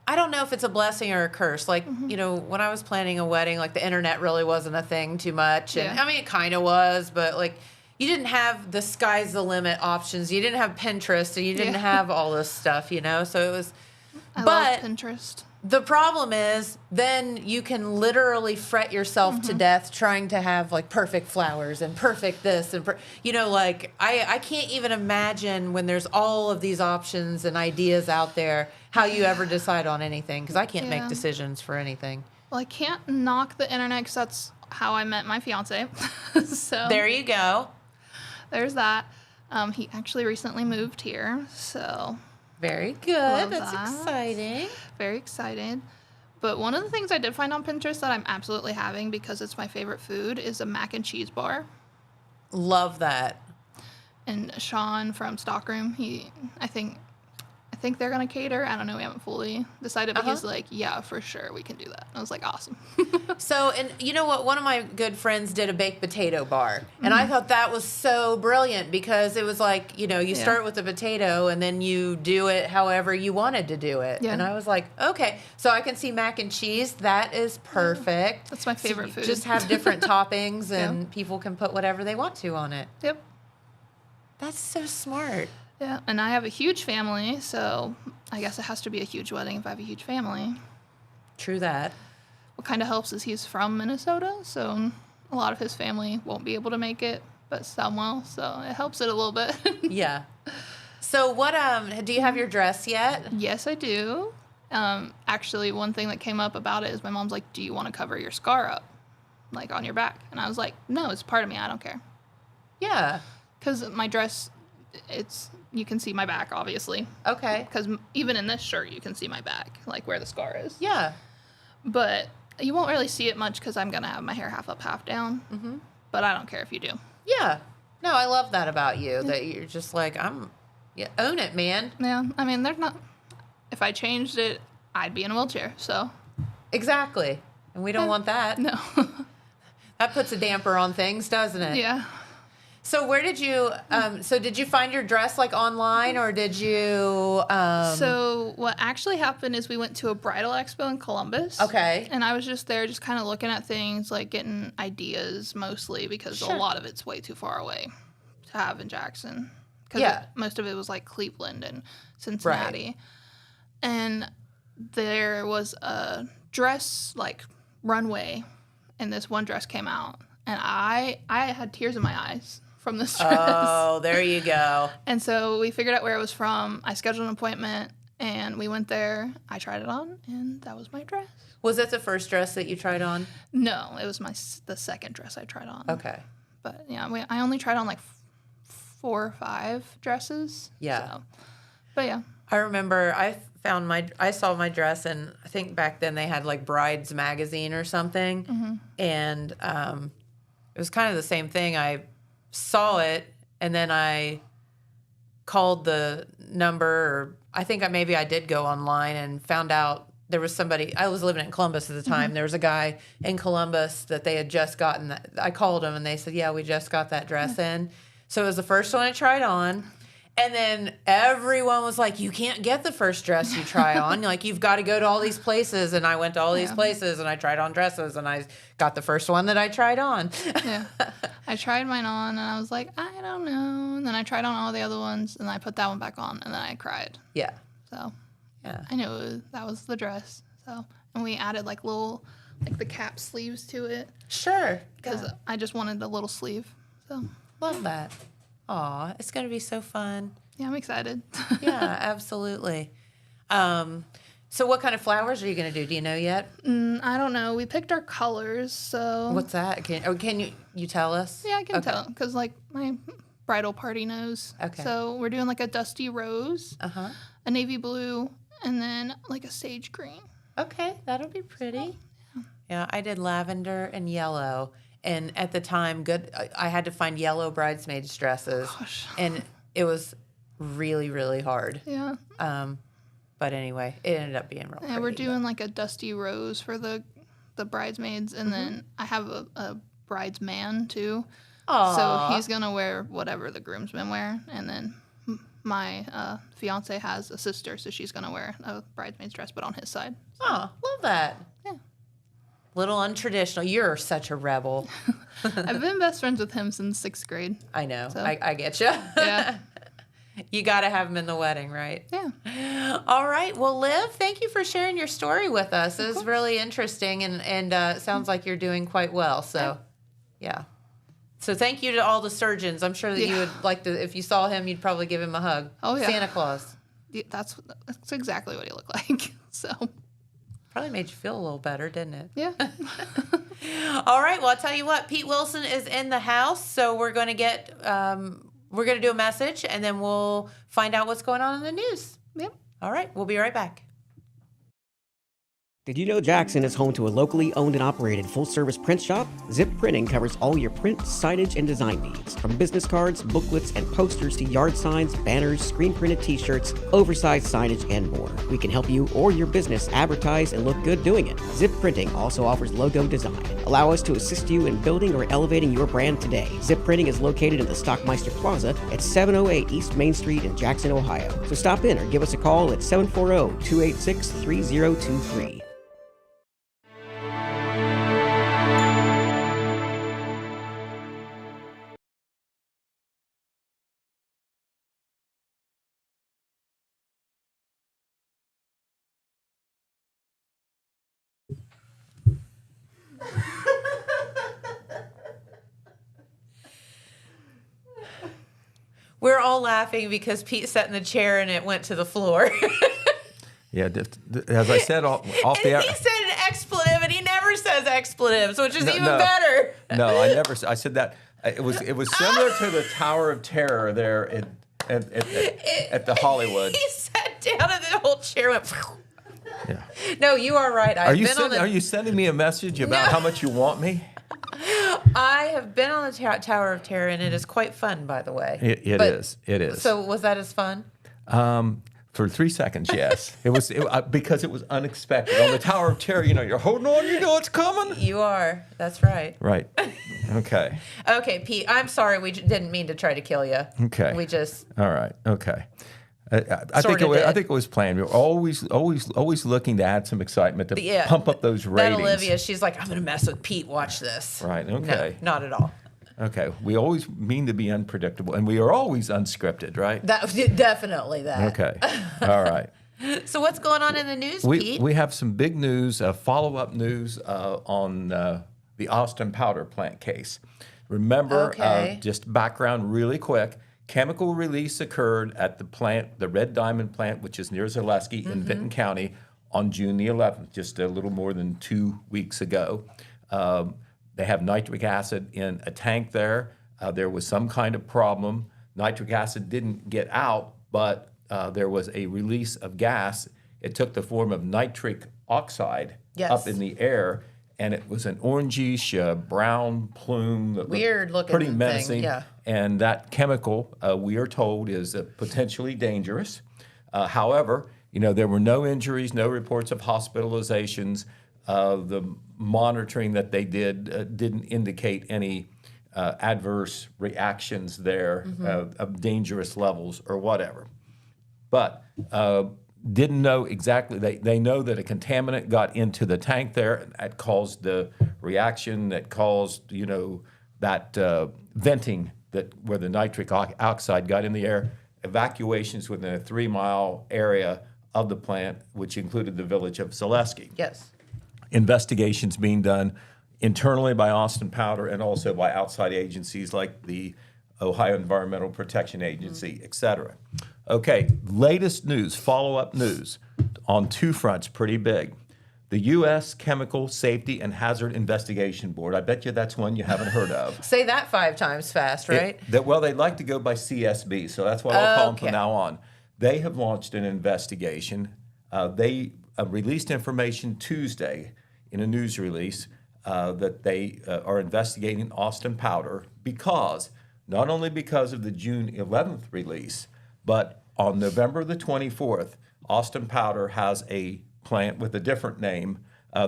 I don't know if it's a blessing or a curse. Like, you know, when I was planning a wedding, like the internet really wasn't a thing too much. And Yeah. I mean, it kind of was, but like, you didn't have the sky's the limit options. You didn't have Pinterest, and you didn't Yeah. have all this stuff, you know? So it was, I but love Pinterest. the problem is then you can literally fret yourself to death trying to have like perfect flowers and perfect this and you know, like I can't even imagine when there's all of these options and ideas out there how you ever decide on anything, because I can't make Yeah. decisions for anything. Well, I can't knock the internet because that's how I met my fiance. So There you go. there's that. He actually recently moved here, so Very good. Love That's that. exciting. very excited. But one of the things I did find on Pinterest that I'm absolutely having because it's my favorite food is a mac and cheese bar. Love that. And Sean from Stockroom, I think they're gonna cater. I don't know. We haven't fully decided, but he's like, yeah, for sure, we can do that. I was like, awesome. So, and you know what? One of my good friends did a baked potato bar. And I thought that was so brilliant because it was like, you know, you Yeah. start with the potato and then you do it however you wanted to do it. Yeah. And I was like, okay, so I can see mac and cheese. That is perfect. That's my So favorite you food. Just have different toppings and people can put whatever they want to on it. Yep. That's so smart. Yeah, and I have a huge family, so I guess it has to be a huge wedding if I have a huge family. True that. What kind of helps is he's from Minnesota, so a lot of his family won't be able to make it, but some will, so it helps it a little bit. Yeah. So what, do you have your dress yet? Yes, I do. Actually, one thing that came up about it is my mom's like, do you want to cover your scar up, like on your back? And I was like, no, it's part of me. I don't care. Yeah. Because my dress, you can see my back, obviously. Okay. Because even in this shirt, you can see my back, like where the scar is. Yeah. But you won't really see it much because I'm going to have my hair half up, half down. Mm-hmm. But I don't care if you do. Yeah. No, I love that about you, that you're just like, own it, man. Yeah, I mean, if I changed it, I'd be in a wheelchair, so. Exactly. And we don't want that. No. That puts a damper on things, doesn't it? Yeah. So where did you, did you find your dress like online or did you, So what actually happened is we went to a bridal expo in Columbus. Okay. And I was just there just kind of looking at things, like getting ideas mostly because Sure. a lot of it's way too far away to have in Jackson. Because Yeah. most of it was like Cleveland and Cincinnati. And there was a dress like runway and this one dress came out and I had tears in my eyes from this dress. Oh, there you go. And so we figured out where it was from. I scheduled an appointment and we went there. I tried it on and that was my dress. Was that the first dress that you tried on? No, it was the second dress I tried on. Okay. But yeah, I only tried on like 4 or 5 dresses. Yeah. So. But yeah. I remember I saw my dress, and I think back then they had like Brides magazine or something, Mm-hmm. and it was kind of the same thing. I saw it, and then I called the number, or I think maybe I did go online and found out there was somebody. I was living in Columbus at the time. Mm-hmm. There was a guy in Columbus that they had just gotten. I called him, and they said, "Yeah, we just got that dress in." So it was the first one I tried on. And then everyone was like, you can't get the first dress you try on. Like, you've got to go to all these places. And I went to all these places, and I tried on dresses, and I got the first one that I tried on. Yeah. I tried mine on, and I was like, I don't know. And then I tried on all the other ones, and I put that one back on, and then I cried. Yeah. So, Yeah. I knew that was the dress. So, and we added like little, like the cap sleeves to it Sure. because I just wanted a little sleeve. So, Love that. Aw, it's going to be so fun. yeah, I'm excited. Yeah, absolutely. So what kind of flowers are you going to do? Do you know yet? I don't know. We picked our colors, so What's that? Can you tell us? yeah, I can tell because like my bridal party knows. Okay. So we're doing like a dusty rose, a navy blue, and then like a sage green. Okay, that'll be pretty. Yeah, I did lavender and yellow, and at the time, I had to find yellow bridesmaids dresses, and it was really, really hard. Yeah. But anyway, it ended up being real. Yeah, we're doing like a dusty rose for the bridesmaids, and then I have a bridesman too. So he's gonna wear whatever the groomsmen wear, and then my fiance has a sister, so she's gonna wear a bridesmaid's dress, but on his side. Oh, love that. Yeah. Little untraditional. You're such a rebel. I've been best friends with him since 6th grade. I know. So. I get you. Yeah. You got to have him in the wedding, right? Yeah. All right. Well, Liv, thank you for sharing your story with us. It was really interesting, and sounds like you're doing quite well. So, yeah. So thank you to all the surgeons. I'm sure that you would like to, if you saw him, you'd probably give him a hug. Oh, yeah. Santa Claus. Yeah, that's exactly what he looked like. So. Probably made you feel a little better, didn't it? Yeah. All right. Well, I'll tell you what. Pete Wilson is in the house, so we're going to get... we're going to do a message, and then we'll find out what's going on in the news. Yep. All right. We'll be right back. Did you know Jackson is home to a locally owned and operated full-service print shop? Zip Printing covers all your print, signage, and design needs. From business cards, booklets, and posters to yard signs, banners, screen-printed t-shirts, oversized signage, and more. We can help you or your business advertise and look good doing it. Zip Printing also offers logo design. Allow us to assist you in building or elevating your brand today. Zip Printing is located in the Stockmeister Plaza at 708 East Main Street in Jackson, Ohio. So stop in or give us a call at 740-286-3023. We're all laughing because Pete sat in the chair and it went to the floor. Yeah, as I said off the air. He said an expletive, and he never says expletives, which is even No. better. No, I never. I said that. It was similar to the Tower of Terror there at the Hollywood. He sat down and the whole chair went. Yeah. No, you are right. Are you sending me a message about how much you want me? I have been on the Tower of Terror, and it is quite fun, by the way. It is. It is. So was that as fun? For 3 seconds, yes. It was because it was unexpected. On the Tower of Terror, you're holding on, you know it's coming. You are. That's right. Right. Okay. Okay, Pete, I'm sorry. We didn't mean to try to kill you. Okay. We just... All right. Okay. I think it was planned. We were always looking to add some excitement to pump up those ratings. That Olivia, she's like, I'm going to mess with Pete. Watch this. Right. Okay. No, not at all. Okay. We always mean to be unpredictable, and we are always unscripted, right? Definitely that. Okay. All right. So what's going on in the news, Pete? We have some big news, follow-up news on the Austin powder plant case. Remember, just background really quick. Chemical release occurred at the plant, the Red Diamond plant, which is near Zaleski in Benton County, on June the 11th, just a little more than 2 weeks ago. They have nitric acid in a tank there. There was some kind of problem. Nitric acid didn't get out, but there was a release of gas. It took the form of nitric oxide up in the air, and it was an orangish brown plume that weird looking pretty menacing. Thing, yeah. And that chemical, we are told, is potentially dangerous. However, there were no injuries, no reports of hospitalizations. The monitoring that they did didn't indicate any adverse reactions there of dangerous levels or whatever. But didn't know exactly. They know that a contaminant got into the tank there, and that caused the reaction that caused, that venting where the nitric oxide got in the air. Evacuations within a 3-mile area of the plant, which included the village of Zaleski. Yes. Investigations being done internally by Austin Powder and also by outside agencies like the Ohio Environmental Protection Agency, et cetera. Okay, latest news, follow-up news on two fronts, pretty big. The U.S. Chemical Safety and Hazard Investigation Board, I bet you that's one you haven't heard of. Say that 5 times fast, right? Well, they like to go by CSB, so that's what I'll call them from now on. They have launched an investigation. They released information Tuesday in a news release that they are investigating Austin Powder because, not only because of the June 11th release, but on November the 24th, Austin Powder has a plant with a different name.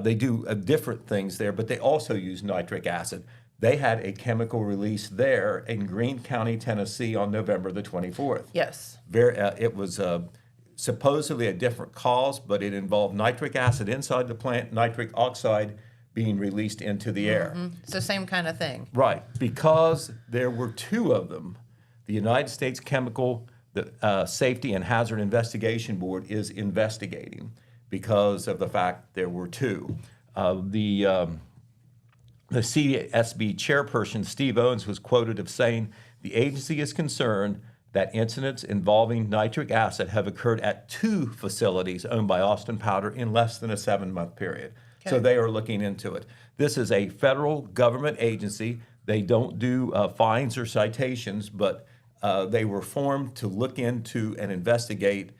They do different things there, but they also use nitric acid. They had a chemical release there in Greene County, Tennessee on November the 24th. Yes. It was supposedly a different cause, but it involved nitric acid inside the plant, nitric oxide being released into the air. It's the same kind of thing. Right. Because there were 2 of them, the United States Chemical Safety and Hazard Investigation Board is investigating because of the fact there were 2. The CSB chairperson, Steve Owens, was quoted as saying, "The agency is concerned that incidents involving nitric acid have occurred at 2 facilities owned by Austin Powder in less than a 7-month period." Okay. So they are looking into it. This is a federal government agency. They don't do fines or citations, but they were formed to look into and investigate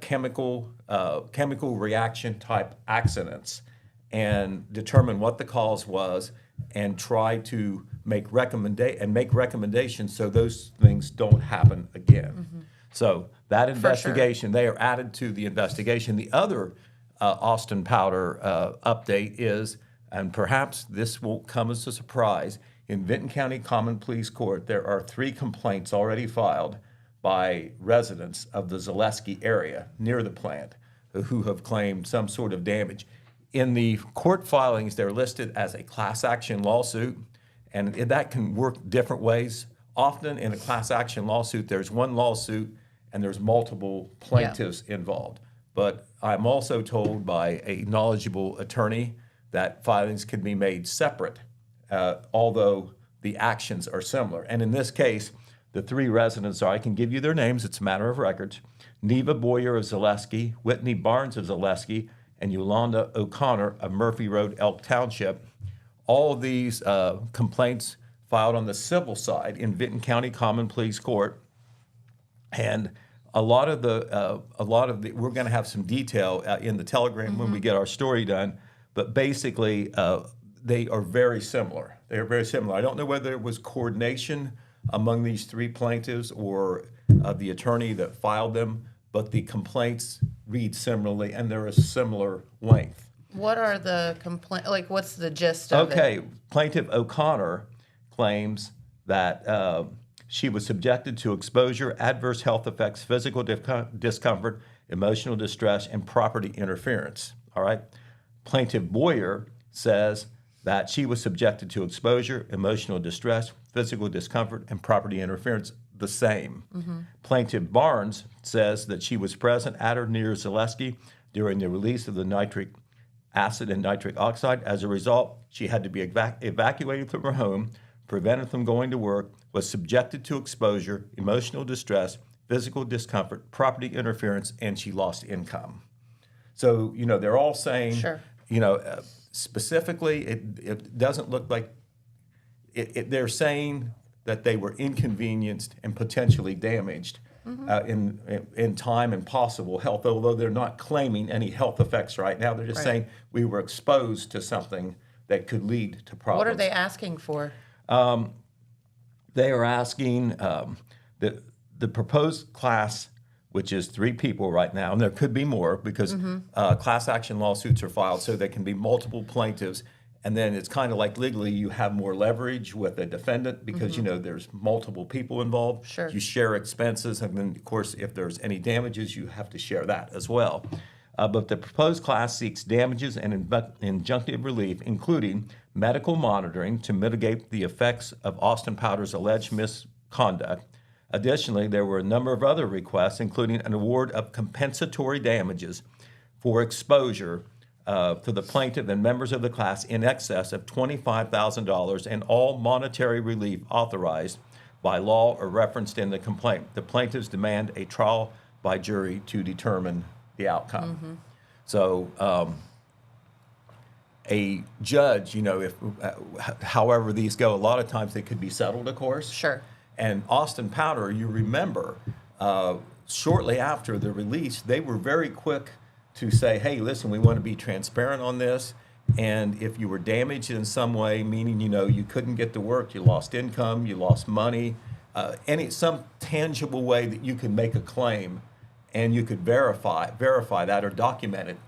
chemical reaction type accidents and determine what the cause was and try to make recommendations so those things don't happen again. So that investigation, they are added to the investigation. The other Austin Powder update is, and perhaps this won't come as a surprise, in Vinton County Common Pleas Court, there are 3 complaints already filed by residents of the Zaleski area near the plant who have claimed some sort of damage. In the court filings, they're listed as a class action lawsuit, and that can work different ways. Often in a class action lawsuit, there's one lawsuit and there's multiple plaintiffs involved. But I'm also told by a knowledgeable attorney that filings can be made separate, although the actions are similar. And in this case, the 3 residents I can give you their names, it's a matter of records: Neva Boyer of Zaleski, Whitney Barnes of Zaleski, and Yolanda O'Connor of Murphy Road, Elk Township. All of these complaints filed on the civil side in Vinton County Common Pleas Court, and a lot of the we're going to have some detail in the telegram when we get our story done. But basically, they are very similar. They are very similar. I don't know whether it was coordination among these 3 plaintiffs or the attorney that filed them, but the complaints read similarly and they're a similar length. What are the complaints? Like, what's the gist of it? Okay, Plaintiff O'Connor claims that she was subjected to exposure, adverse health effects, physical discomfort, emotional distress, and property interference. All right. Plaintiff Boyer says that she was subjected to exposure, emotional distress, physical discomfort, and property interference, the same. Plaintiff Barnes says that she was present at or near Zaleski during the release of the nitric acid and nitric oxide. As a result, she had to be evacuated from her home, prevented from going to work, was subjected to exposure, emotional distress, physical discomfort, property interference, and she lost income. So, they're all saying, specifically, it doesn't look like they're saying that they were inconvenienced and potentially damaged in time and possible health, although they're not claiming any health effects right now. They're just saying we were exposed to something that could lead to problems. What are they asking for? They are asking the proposed class, which is 3 people right now, and there could be more because class action lawsuits are filed, so there can be multiple plaintiffs. And then it's kind of like legally you have more leverage with a defendant because, there's multiple people involved. Sure. You share expenses. And then, of course, if there's any damages, you have to share that as well. But the proposed class seeks damages and injunctive relief, including medical monitoring to mitigate the effects of Austin Powder's alleged misconduct, Additionally, there were a number of other requests, including an award of compensatory damages for exposure to the plaintiff and members of the class in excess of $25,000 and all monetary relief authorized by law or referenced in the complaint. The plaintiffs demand a trial by jury to determine the outcome. So a judge, if however these go, a lot of times they could be settled, of course. Sure. And Austin Powder, you remember, shortly after the release, they were very quick to say, hey, listen, we want to be transparent on this. And if you were damaged in some way, meaning, you couldn't get to work, you lost income, you lost money, some tangible way that you could make a claim and you could verify that or document it,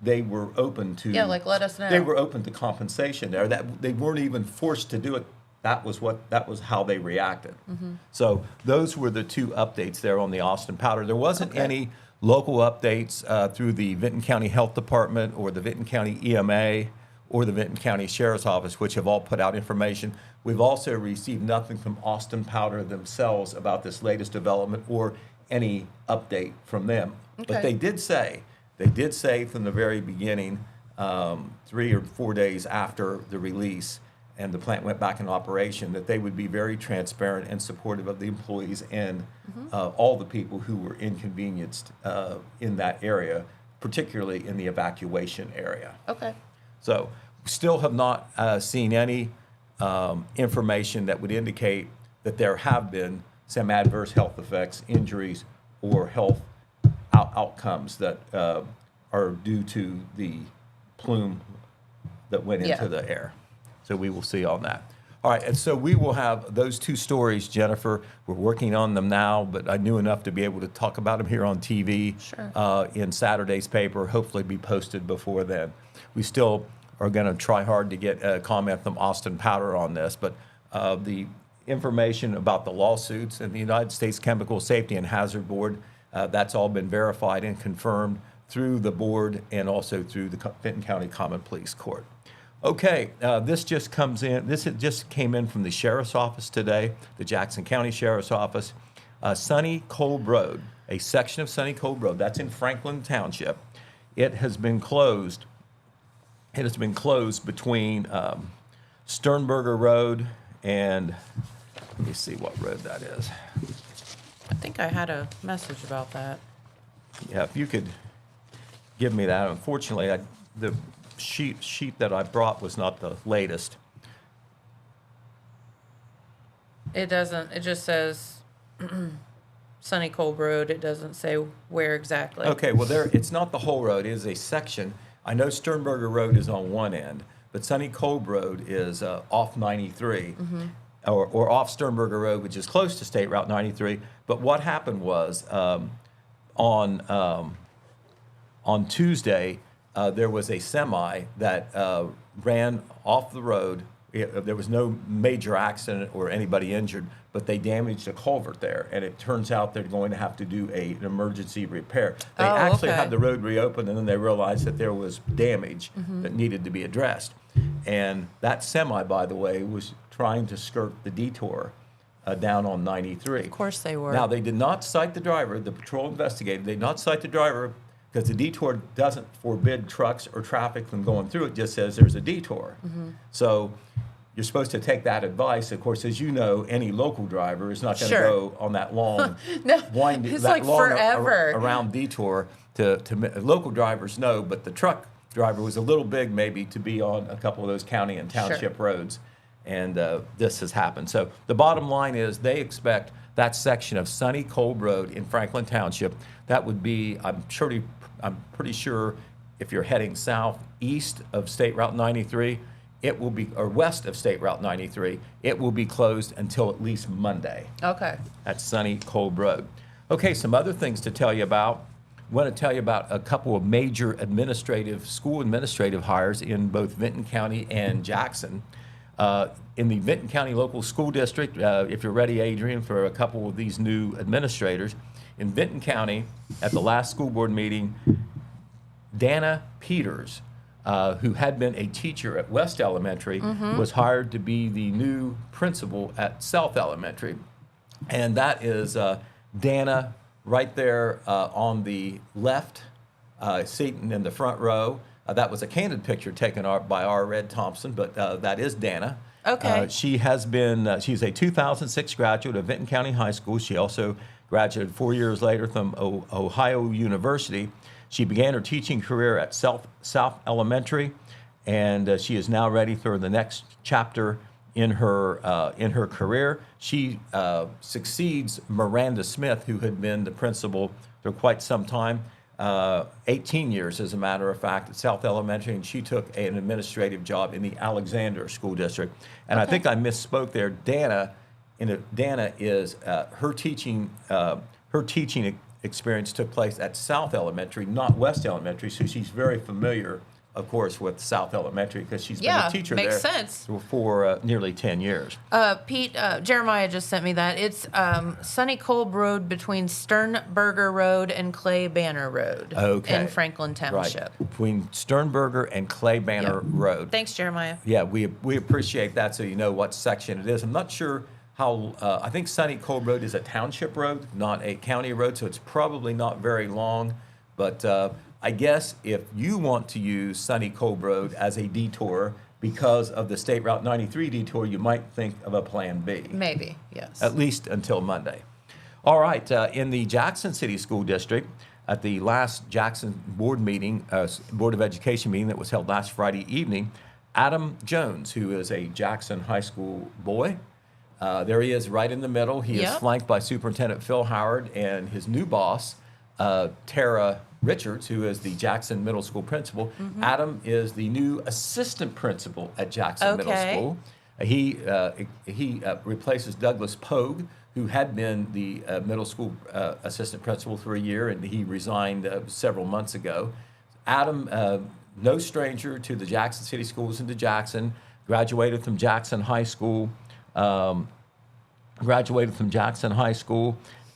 they were open to let us know. They were open to compensation there. That they weren't even forced to do it. That was how they reacted. So those were the two updates there on the Austin Powder. There wasn't any local updates through the Vinton County Health Department or the Vinton County EMA or the Vinton County Sheriff's Office, which have all put out information. We've also received nothing from Austin Powder themselves about this latest development or any update from them. But they did say from the very beginning, 3 or 4 days after the release and the plant went back in operation, that they would be very transparent and supportive of the employees and all the people who were inconvenienced in that area, particularly in the evacuation area. Okay. So we still have not seen any information that would indicate that there have been some adverse health effects, injuries, or health outcomes that are due to the plume that went into the air. So we will see on that. All right, and so we will have those two stories, Jennifer. We're working on them now, but I knew enough to be able to talk about them here on TV in Saturday's paper, hopefully be posted before then. We still are going to try hard to get a comment from Austin Powder on this, but the information about the lawsuits and the United States Chemical Safety and Hazard Board, that's all been verified and confirmed through the board and also through the Vinton County Common Pleas Court. Okay, this just came in from the Sheriff's Office today, the Jackson County Sheriff's Office. Sunny Kolb Road, a section of Sunny Kolb Road, that's in Franklin Township. It has been closed. It has been closed between Sternberger Road and, let me see what road that is. I think I had a message about that. Yeah, if you could give me that. Unfortunately, the sheet that I brought was not the latest. It doesn't. It just says Sunny Kolb Road. It doesn't say where exactly. Okay, well, it's not the whole road. It is a section. I know Sternberger Road is on one end, but Sunny Kolb Road is off 93, or off Sternberger Road, which is close to State Route 93. But what happened was on Tuesday, there was a semi that ran off the road. There was no major accident or anybody injured, but they damaged a culvert there, and it turns out they're going to have to do an emergency repair. They actually had the road reopened, and then they realized that there was damage that needed to be addressed. And that semi, by the way, was trying to skirt the detour down on 93. Of course they were. Now, they did not cite the driver. The patrol investigated. They did not cite the driver because the detour doesn't forbid trucks or traffic from going through. It just says there's a detour. So you're supposed to take that advice. Of course, as you know, any local driver is not going to go on that long, forever around detour. Local drivers know, but the truck driver was a little big maybe to be on a couple of those county and township roads. And this has happened. So the bottom line is they expect that section of Sunny Kolb Road in Franklin Township, that would be, I'm pretty sure if you're heading southeast of State Route 93, it will be, or west of State Route 93, it will be closed until at least Monday. Okay. At Sunny Kolb Road. Okay, some other things to tell you about. I want to tell you about a couple of major school administrative hires in both Vinton County and Jackson. In the Vinton County Local School District, if you're ready, Adrian, for a couple of these new administrators. In Vinton County, at the last school board meeting, Dana Peters, who had been a teacher at West Elementary, was hired to be the new principal at South Elementary. And that is Dana right there on the left, seating in the front row. That was a candid picture taken by R. Red Thompson, but that is Dana. Okay. She has been, she's a 2006 graduate of Vinton County High School. She also graduated 4 years later from Ohio University. She began her teaching career at South Elementary, and she is now ready for the next chapter in her career. She succeeds Miranda Smith, who had been the principal for quite some time, 18 years, as a matter of fact, at South Elementary, and she took an administrative job in the Alexander School District. And I think I misspoke there. Dana is her teaching experience took place at South Elementary, not West Elementary, so she's very familiar, of course, with South Elementary because she's been a teacher makes there sense. for nearly 10 years. Pete, Jeremiah just sent me that. It's Sunny Kolb Road between Sternberger Road and Clay Banner Road in Franklin Township. Right, between Sternberger and Clay Banner Road. Thanks, Jeremiah. Yeah, we appreciate that, so you know what section it is. I'm not sure how, I think Sunny Kolb Road is a township road, not a county road, so it's probably not very long, but I guess if you want to use Sunny Kolb Road as a detour because of the State Route 93 detour, you might think of a plan B. Maybe, yes. At least until Monday. All right, in the Jackson City School District, at the last Jackson Board meeting, Board of Education meeting that was held last Friday evening, Adam Jones, who is a Jackson High School boy, there he is right in the middle. He is flanked by Superintendent Phil Howard and his new boss, Tara Richards, who is the Jackson Middle School principal. Adam is the new assistant principal at Jackson Middle School. He replaces Douglas Pogue, who had been the middle school assistant principal for a year, and he resigned several months ago. Adam, no stranger to the Jackson City Schools and to Jackson, graduated from Jackson High School.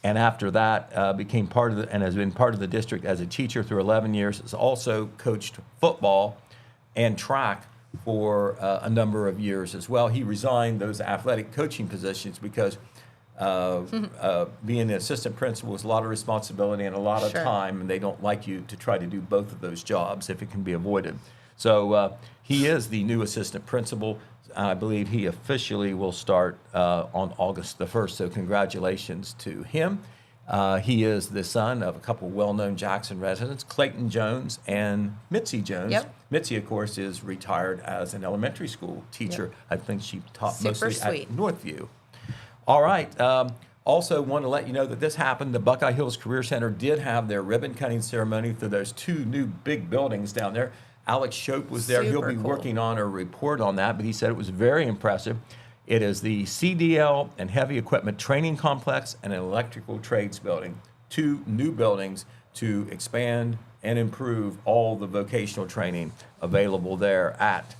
And after that, became part of and has been part of the district as a teacher through 11 years. Has also coached football and track for a number of years as well. He resigned those athletic coaching positions because being an assistant principal is a lot of responsibility and a lot of time, and they don't like you to try to do both of those jobs if it can be avoided. So he is the new assistant principal. I believe he officially will start on August the 1st, so congratulations to him. He is the son of a couple well-known Jackson residents, Clayton Jones and Mitzi Jones. Mitzi, of course, is retired as an elementary school teacher. I think she taught mostly at Northview. All right. Also want to let you know that this happened. The Buckeye Hills Career Center did have their ribbon cutting ceremony for those two new big buildings down there. Alex Shope was there. He'll be working on a report on that, but he said it was very impressive. It is the CDL and Heavy Equipment Training Complex and an Electrical Trades Building. Two new buildings to expand and improve all the vocational training available there at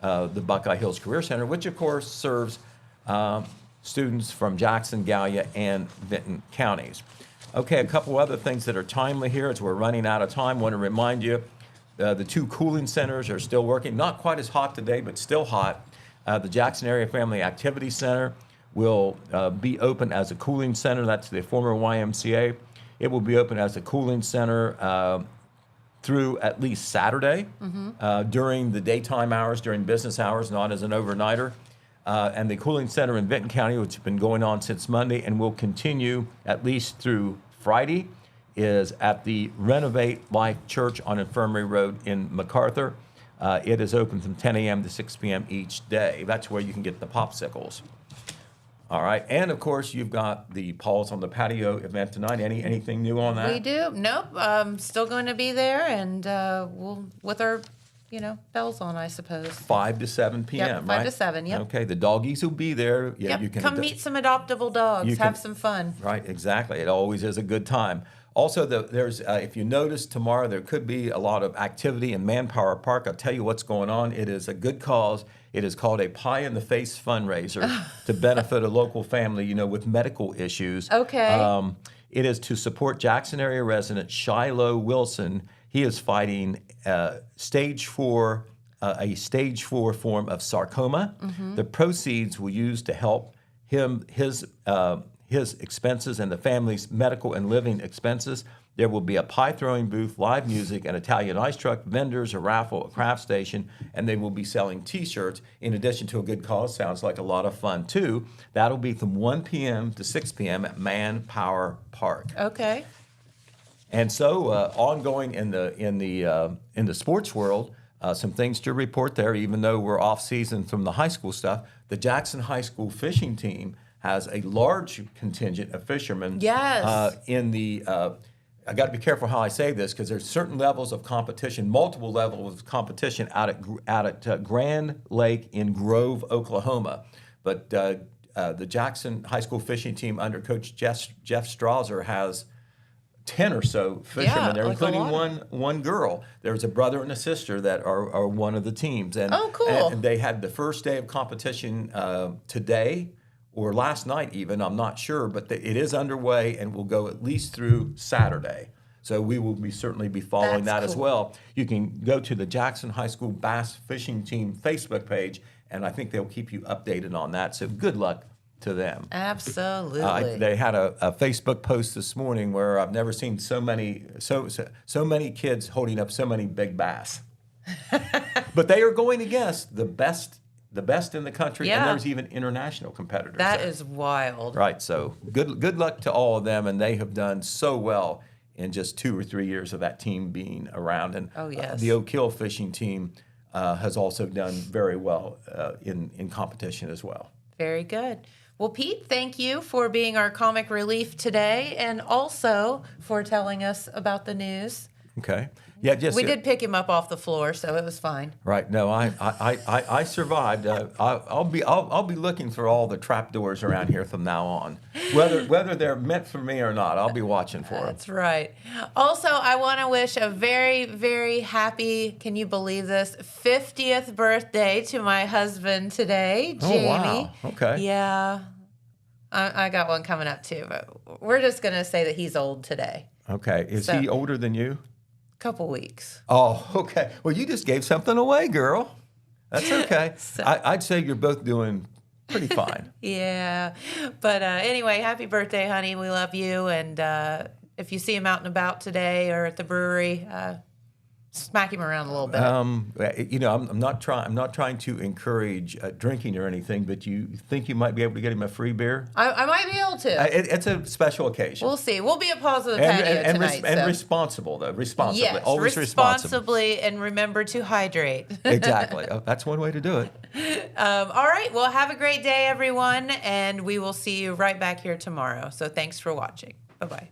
the Buckeye Hills Career Center, which of course serves students from Jackson, Gallia, and Vinton counties. Okay, a couple other things that are timely here as we're running out of time. I want to remind you the two cooling centers are still working. Not quite as hot today, but still hot. The Jackson Area Family Activity Center will be open as a cooling center. That's the former YMCA. It will be open as a cooling center through at least Saturday during the daytime hours, during business hours, not as an overnighter. And the cooling center in Vinton County, which has been going on since Monday and will continue at least through Friday, is at the Renovate Life Church on Infirmary Road in MacArthur. It is open from 10 a.m. to 6 p.m. each day. That's where you can get the popsicles. All right, and of course you've got the Paul's on the Patio event tonight. Anything new on that? We do. Nope. Still going to be there, and we'll with our bells on, I suppose. 5 to 7 p.m. Yep, 5 to 7. Yep. Okay, the doggies will be there. Yeah, yep. You can come meet some adoptable dogs. Have some fun. Right, exactly. It always is a good time. Also, there's if you notice tomorrow, there could be a lot of activity in Manpower Park. I'll tell you what's going on. It is a good cause. It is called a Pie in the Face fundraiser to benefit a local family, with medical issues. Okay. It is to support Jackson area resident Shiloh Wilson. He is fighting stage 4 form of sarcoma. The proceeds will use to help his his expenses and the family's medical and living expenses. There will be a pie throwing booth, live music, an Italian ice truck, vendors, a raffle, a craft station, and they will be selling T-shirts in addition to a good cause. Sounds like a lot of fun too. That'll be from 1 p.m. to 6 p.m. at Manpower Park. Okay. And so, ongoing in the sports world, some things to report there. Even though we're off season from the high school stuff, the Jackson High School fishing team has a large contingent of fishermen. Yes. I got to be careful how I say this because there's certain levels of competition, multiple levels of competition out at Grand Lake in Grove, Oklahoma. But the Jackson High School fishing team under Coach Jeff Strasser has 10 or so fishermen there, like including one girl. There's a brother and a sister that are one of the teams. And, oh, cool. And they had the first day of competition today or last night even, I'm not sure, but it is underway and will go at least through Saturday. So we will certainly be following that as well. You can go to the Jackson High School Bass Fishing Team Facebook page, and I think they'll keep you updated on that. So good luck to them. Absolutely. They had a Facebook post this morning where I've never seen so many kids holding up so many big bass. But they are going against the best in the country, and there's even international competitors. That there. is wild. Right. So good luck to all of them, and they have done so well in just 2 or 3 years of that team being around. And the Oak Hill fishing team has also done very well in competition as well. Very good. Well, Pete, thank you for being our comic relief today and also for telling us about the news. Okay. Yeah, we did pick him up off the floor, so it was fine. Right. No, I survived. I'll be looking for all the trapdoors around here from now on, whether they're meant for me or not. I'll be watching for them. That's right. Also, I want to wish a very, very happy, can you believe this, 50th birthday to my husband today, Jamie. Oh, wow. Okay. Yeah. I got one coming up too, but we're just going to say that he's old today. Okay. Is he older than you? Couple weeks. Oh, okay. Well, you just gave something away, girl. That's okay. I'd say you're both doing pretty fine. Yeah. But anyway, happy birthday, honey. We love you. And if you see him out and about today or at the brewery, smack him around a little bit. I'm not trying to encourage drinking or anything, but you think you might be able to get him a free beer? I might be able to. It's a special occasion. We'll see. We'll be a positive patio tonight. And responsible, though. Responsibly. Yes, always responsibly, and remember to hydrate. Exactly. That's one way to do it. All right. Well, have a great day, everyone, and we will see you right back here tomorrow. So thanks for watching. Bye-bye.